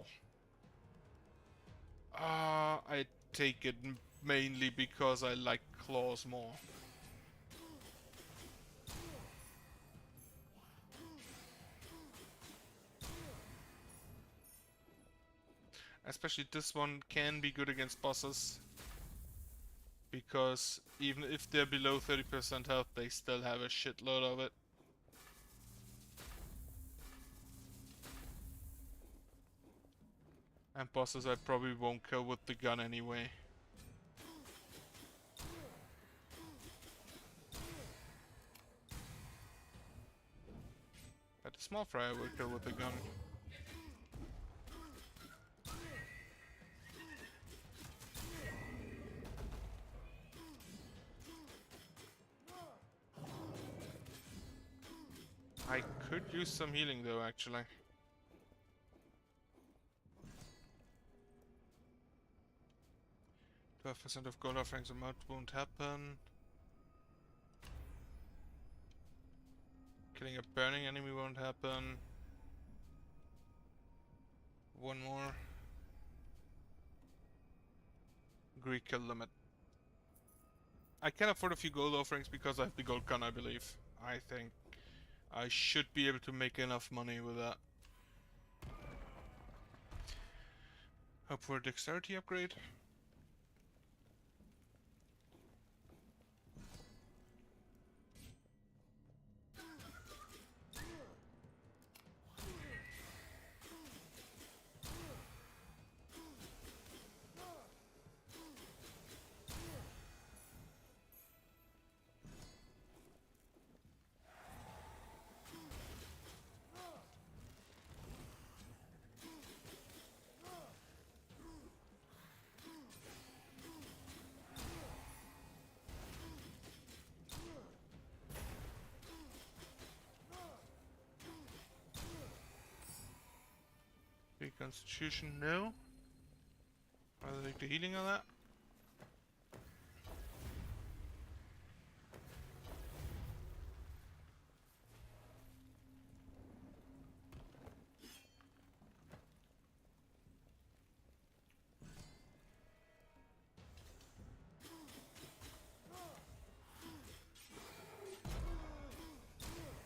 I take it mainly because I like claws more. Especially this one can be good against bosses. Because even if they're below 30% health, they still have a shitload of it. And bosses I probably won't kill with the gun anyway. But the small fry I will kill with the gun. I could use some healing though, actually. %12 of gold offerings amount won't happen. Killing a burning enemy won't happen. One more. Greek kill limit. I can afford a few gold offerings because I have the gold gun, I believe. I think I should be able to make enough money with that. Hope for a dexterity upgrade. Big constitution, no. I'll take the healing on that.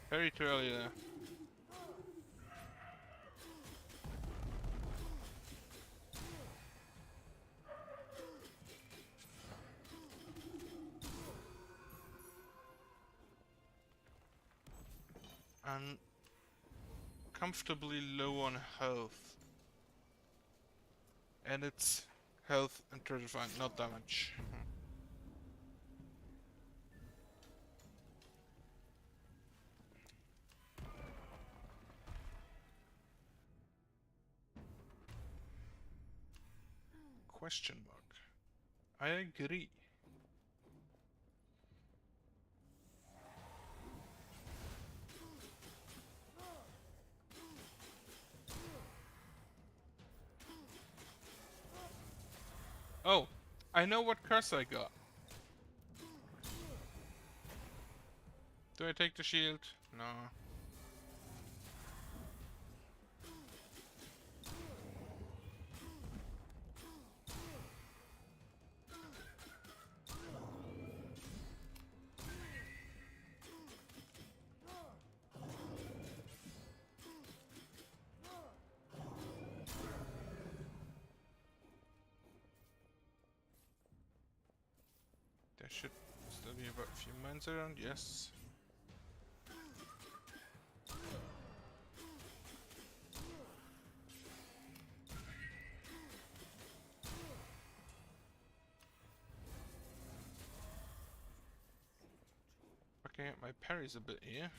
Very too early there. I'm comfortably low on health. And it's health and treasure find, not damage. Question mark. I agree. Oh, I know what curse I got. Do I take the shield? No. There should still be about a few mines around, yes. Okay, my parry's a bit here.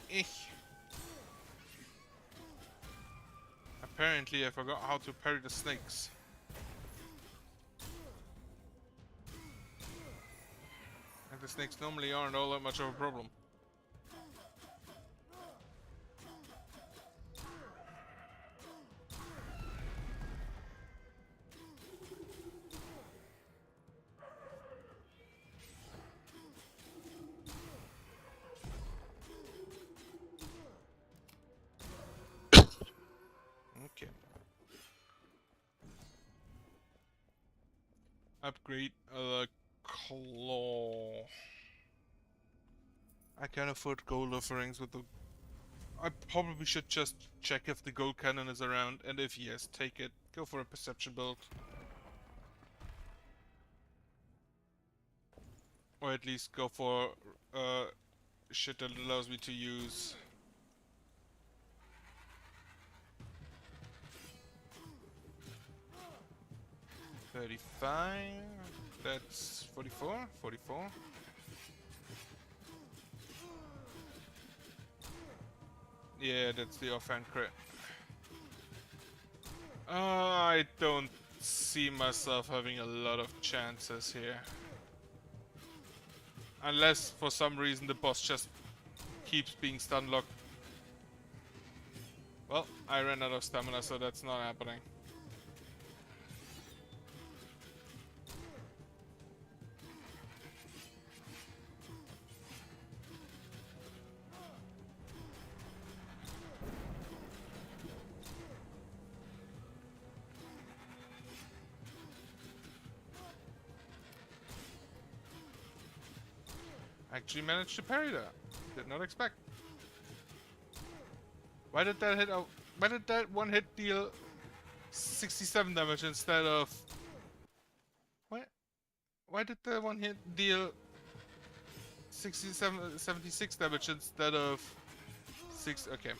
Ich. Apparently I forgot how to parry the snakes. And the snakes normally aren't all that much of a problem. Okay. Upgrade the claw. I can afford gold offerings with the... I probably should just check if the gold cannon is around, and if yes, take it. Go for a perception build. Or at least go for shit that allows me to use... 35... That's 44? 44? Yeah, that's the offhand crit. I don't see myself having a lot of chances here. Unless for some reason the boss just keeps being stun locked. Well, I ran out of stamina, so that's not happening. Actually managed to parry that. Did not expect. Why did that hit? Why did that one hit deal 67 damage instead of? What? Why did that one hit deal 76 damage instead of 6? Okay.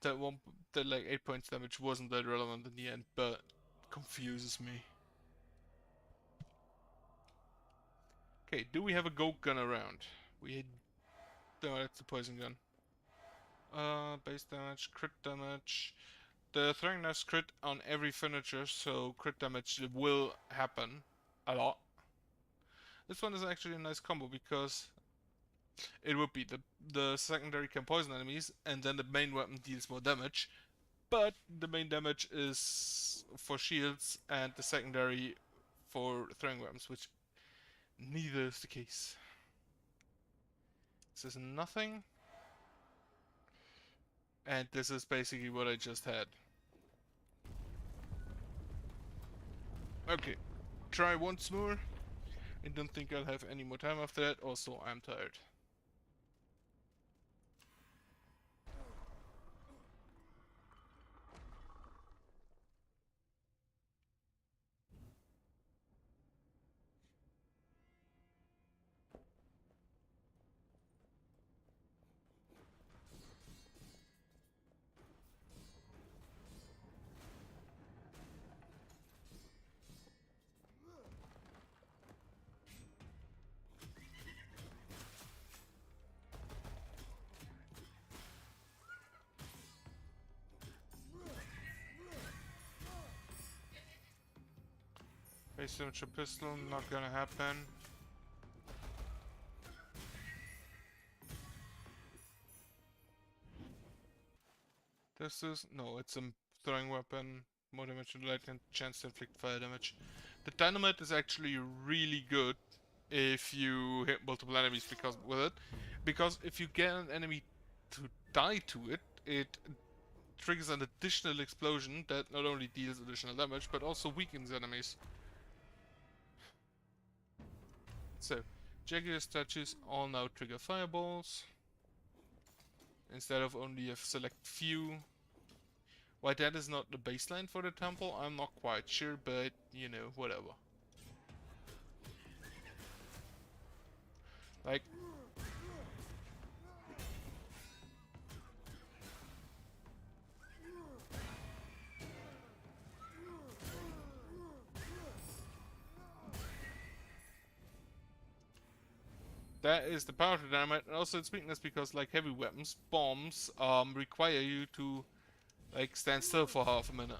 That one, that like 8 points damage wasn't that relevant in the end, but confuses me. Okay, do we have a gold gun around? We no, that's a poison gun. Base damage, crit damage. The throwing knife's crit on every finisher, so crit damage will happen a lot. This one is actually a nice combo because it would be the secondary can poison enemies, and then the main weapon deals more damage. But the main damage is for shields, and the secondary for throwing weapons, which neither is the case. This is nothing. And this is basically what I just had. Okay, try once more. I don't think I'll have any more time after that. Also, I'm tired. Base signature pistol, not gonna happen. What is this? No, it's a throwing weapon. More damage to lightning, chance to inflict fire damage. The dynamite is actually really good if you hit multiple enemies because with it. Because if you get an enemy to die to it, it triggers an additional explosion that not only deals additional damage, but also weakens enemies. So, Jaguar statues all now trigger fireballs, instead of only a select few. Why that is not the baseline for the temple, I'm not quite sure, but, you know, whatever. Like, that is the power of the dynamite, and also its weakness because, like heavy weapons, bombs require you to like stand still for half a minute,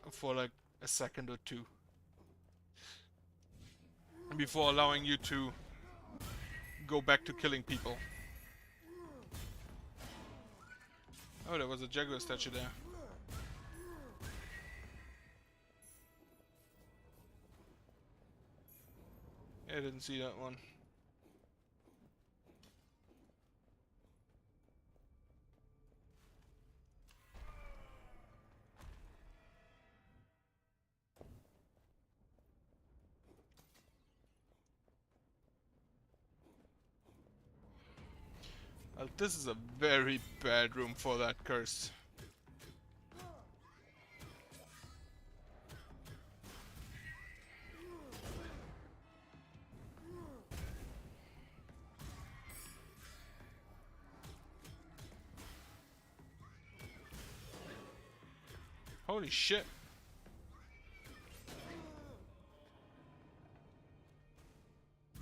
for like a second or two, before allowing you to go back to killing people. Oh, there was a Jaguar statue there. I didn't see that one. This is a very bad room for that curse. Holy shit.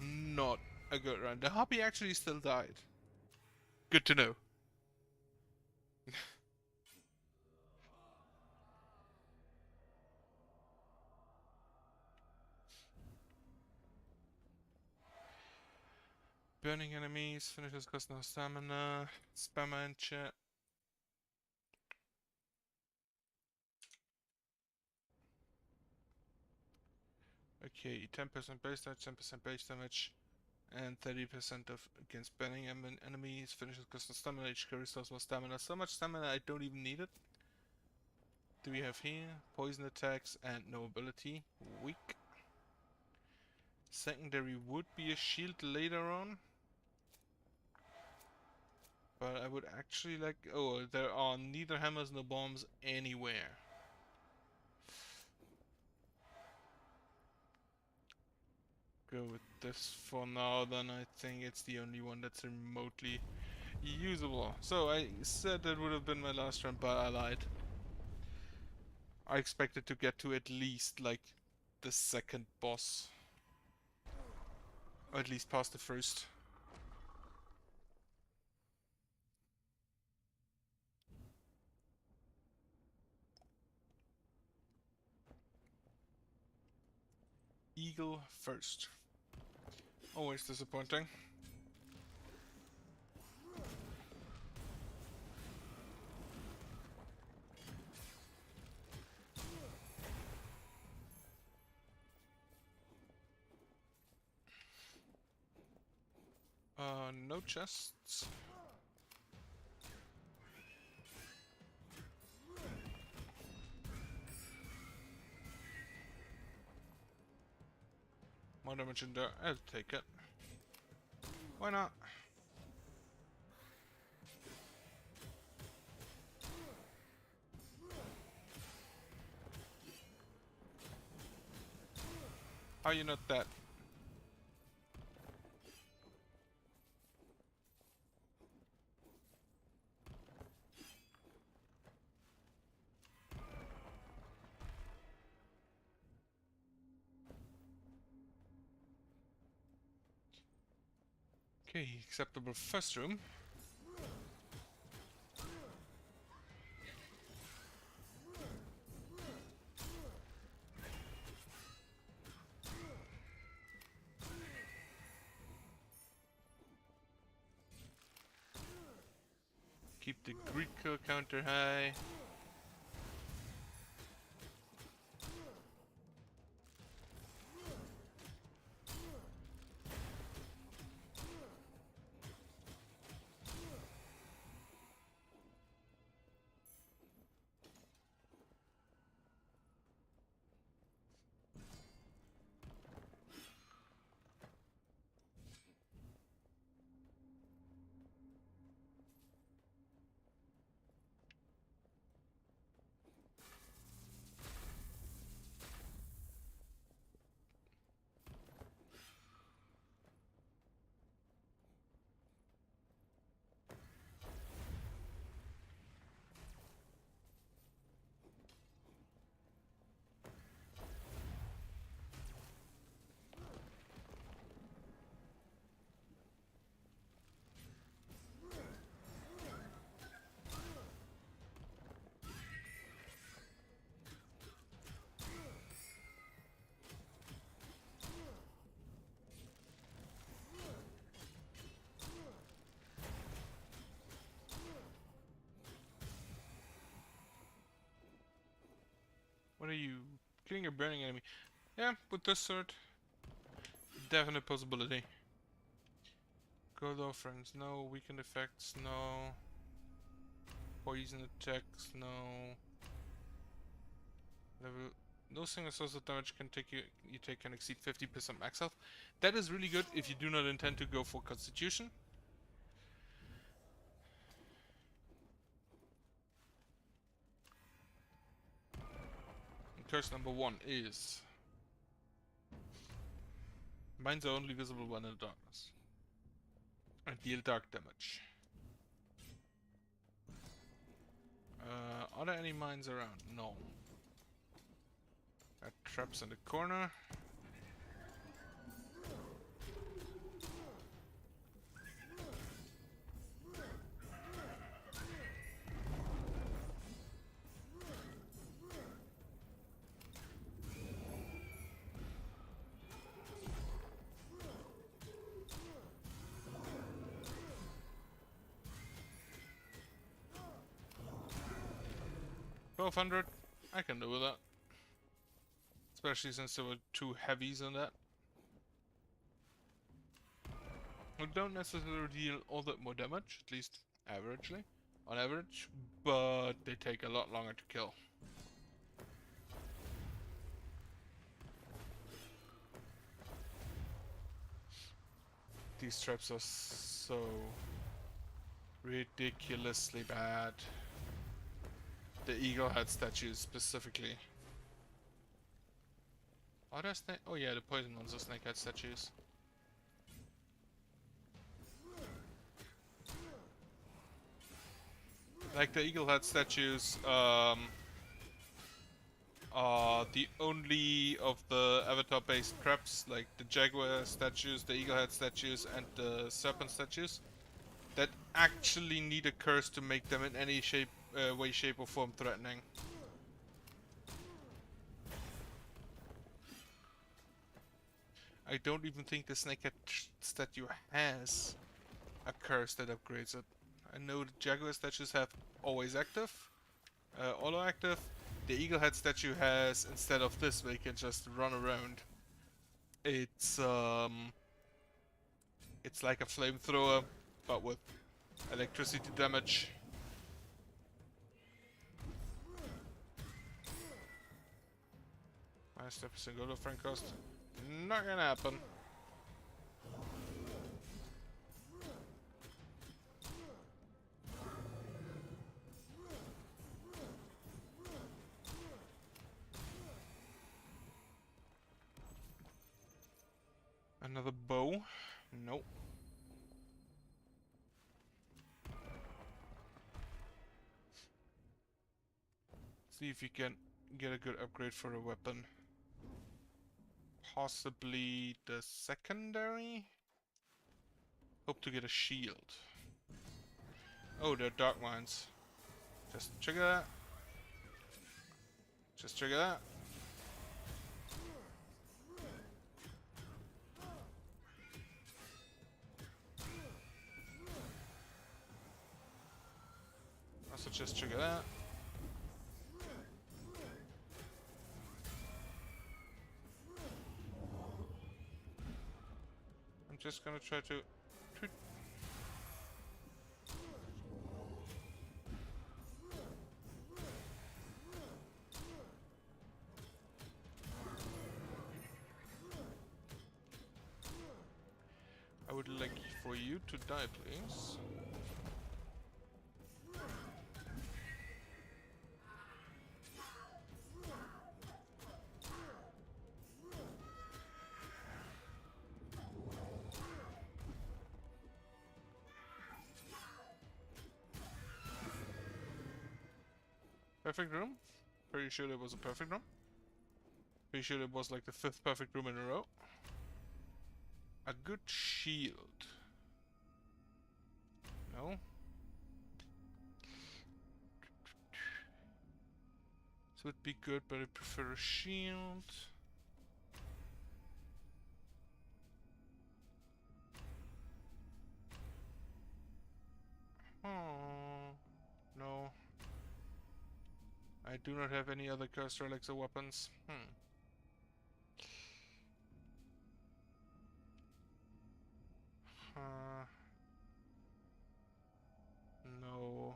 Not a good run. The Harpy actually still died. Good to know. Burning enemies, finishes cost no stamina, spammer in chat. Okay, 10% base damage, 10% base damage, and 30% of against burning enemies, finishes cost no stamina, each restores more stamina. So much stamina I don't even need it. Do we have here? Poison attacks and no ability. Weak. Secondary would be a shield later on. But I would actually like... Oh, there are neither hammers nor bombs anywhere. Go with this for now, then I think it's the only one that's remotely usable. So I said that would have been my last run, but I lied. I expected to get to at least like the second boss. Or at least past the first. Eagle first. Always disappointing. No chests. More damage in there. I'll take it. Why not? How are you not dead? Okay, acceptable first room. Keep the Greek counter high. What are you? Killing a burning enemy. Yeah, with this sword. Definite possibility. Gold offerings, no. Weakened effects, no. Poison attacks, no. Level. No single source of damage can take you take can exceed 50% max health. That is really good if you do not intend to go for Constitution. And curse number 1 is mines are only visible when in the darkness and deal dark damage. Are there any mines around? No. Got traps in the corner. $1,200. I can do with that. Especially since there were 2 heavies on that. Who don't necessarily deal all that more damage, at least averagely, on average, but they take a lot longer to kill. These traps are so ridiculously bad. The eagle head statues specifically. Are there snake? Oh yeah, the poison ones are snake head statues. Like the eagle head statues are the only of the avatar based traps, like the jaguar statues, the eagle head statues, and the serpent statues, that actually need a curse to make them in any shape, way, shape or form threatening. I don't even think the snakehead statue has a curse that upgrades it. I know the jaguar statues have always active, auto active. The eagle head statue has, instead of this, they can just run around. It's like a flamethrower, but with electricity damage. Minus 10% gold offering cost. Not gonna happen. Another bow? Nope. See if you can get a good upgrade for a weapon. Possibly the secondary? Hope to get a shield. Oh, they're dark mines. Just trigger that. Just trigger that. Also just trigger that. I'm just gonna try to... I would like for you to die, please. Perfect room? Pretty sure it was a perfect room. Pretty sure it was like the 5th perfect room in a row. A good shield. No? This would be good, but I prefer a shield. Oh, no. I I do not have any other cursed relics or weapons. No.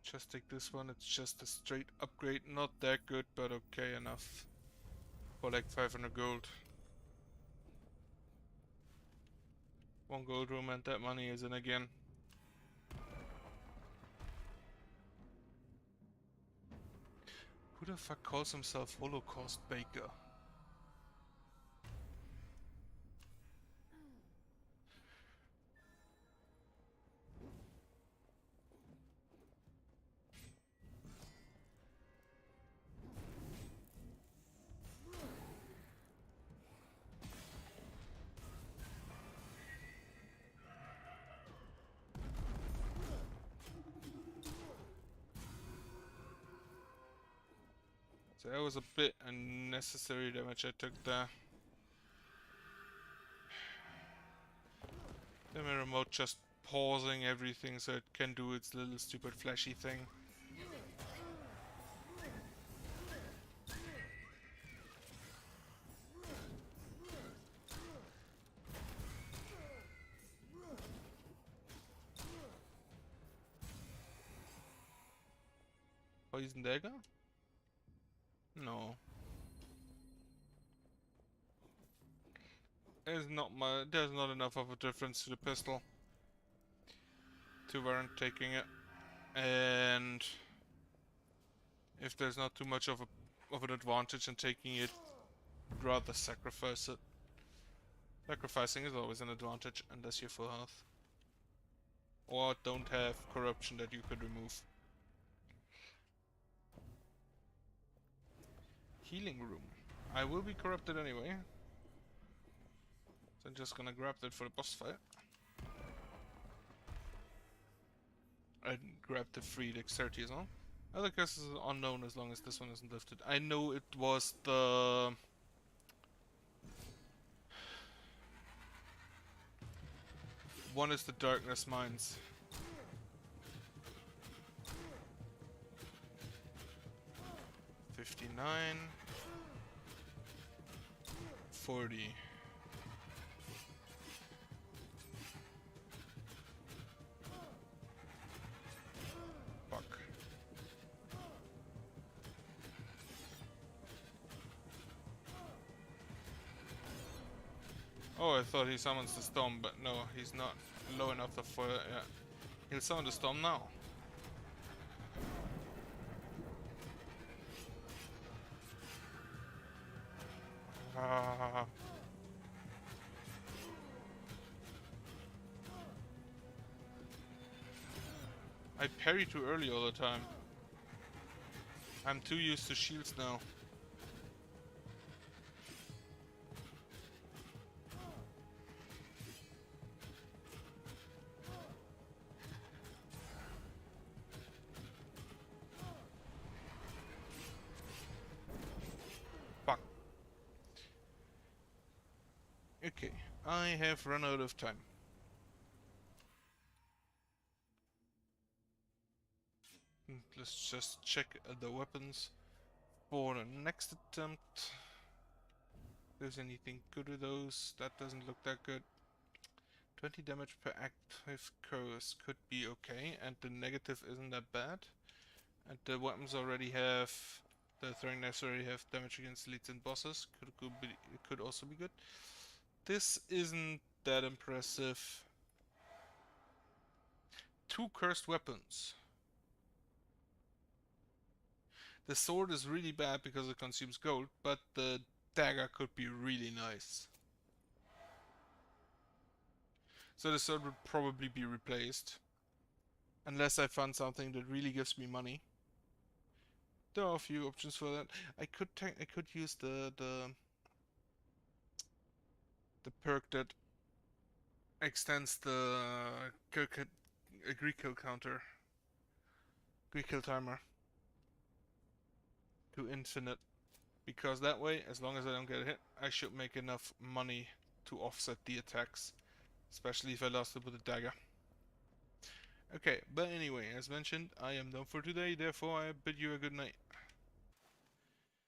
Just take this one, it's just a straight upgrade, not that good, but okay enough. For like 500 gold. 1 gold room and that money is in again. Who the fuck calls himself Holocaust Baker? So that was a bit unnecessary damage I took there. Then my remote just pausing everything so it can do its little stupid flashy thing. Poison dagger? No. There's not enough of a difference to the pistol to warrant taking it. And if there's not too much of an advantage in taking it, I'd rather sacrifice it. Sacrificing is always an advantage unless you're full health. Or don't have corruption that you could remove. Healing room. I will be corrupted anyway. So I'm just gonna grab that for the boss fight. I grabbed the free dexterity as well. Other curses are unknown as long as this one isn't lifted. I know it was the... One is the Darkness Mines. $59. 40. Fuck. Oh, I thought he summons the storm, but no, he's not low enough for it. Yeah. He'll summon the storm now. I parry too early all the time. I'm too used to shields now. Fuck. Okay, I have run out of time. Let's just check the weapons for the next attempt. If there's anything good with those, that doesn't look that good. 20 damage per active curse could be okay, and the negative isn't that bad. And the weapons already have, the throwing knives already have damage against elites and bosses. Could also be good. This isn't that impressive. 2 cursed weapons. The sword is really bad because it consumes gold, but the dagger could be really nice. So the sword would probably be replaced. Unless I found something that really gives me money. There are a few options for that. I could use the perk that extends the Greek kill counter. Greek kill timer. To infinite. Because that way, as long as I don't get hit, I should make enough money to offset the attacks. Especially if I lost it with a dagger. Okay, but anyway, as mentioned, I am done for today, therefore I bid you a good night.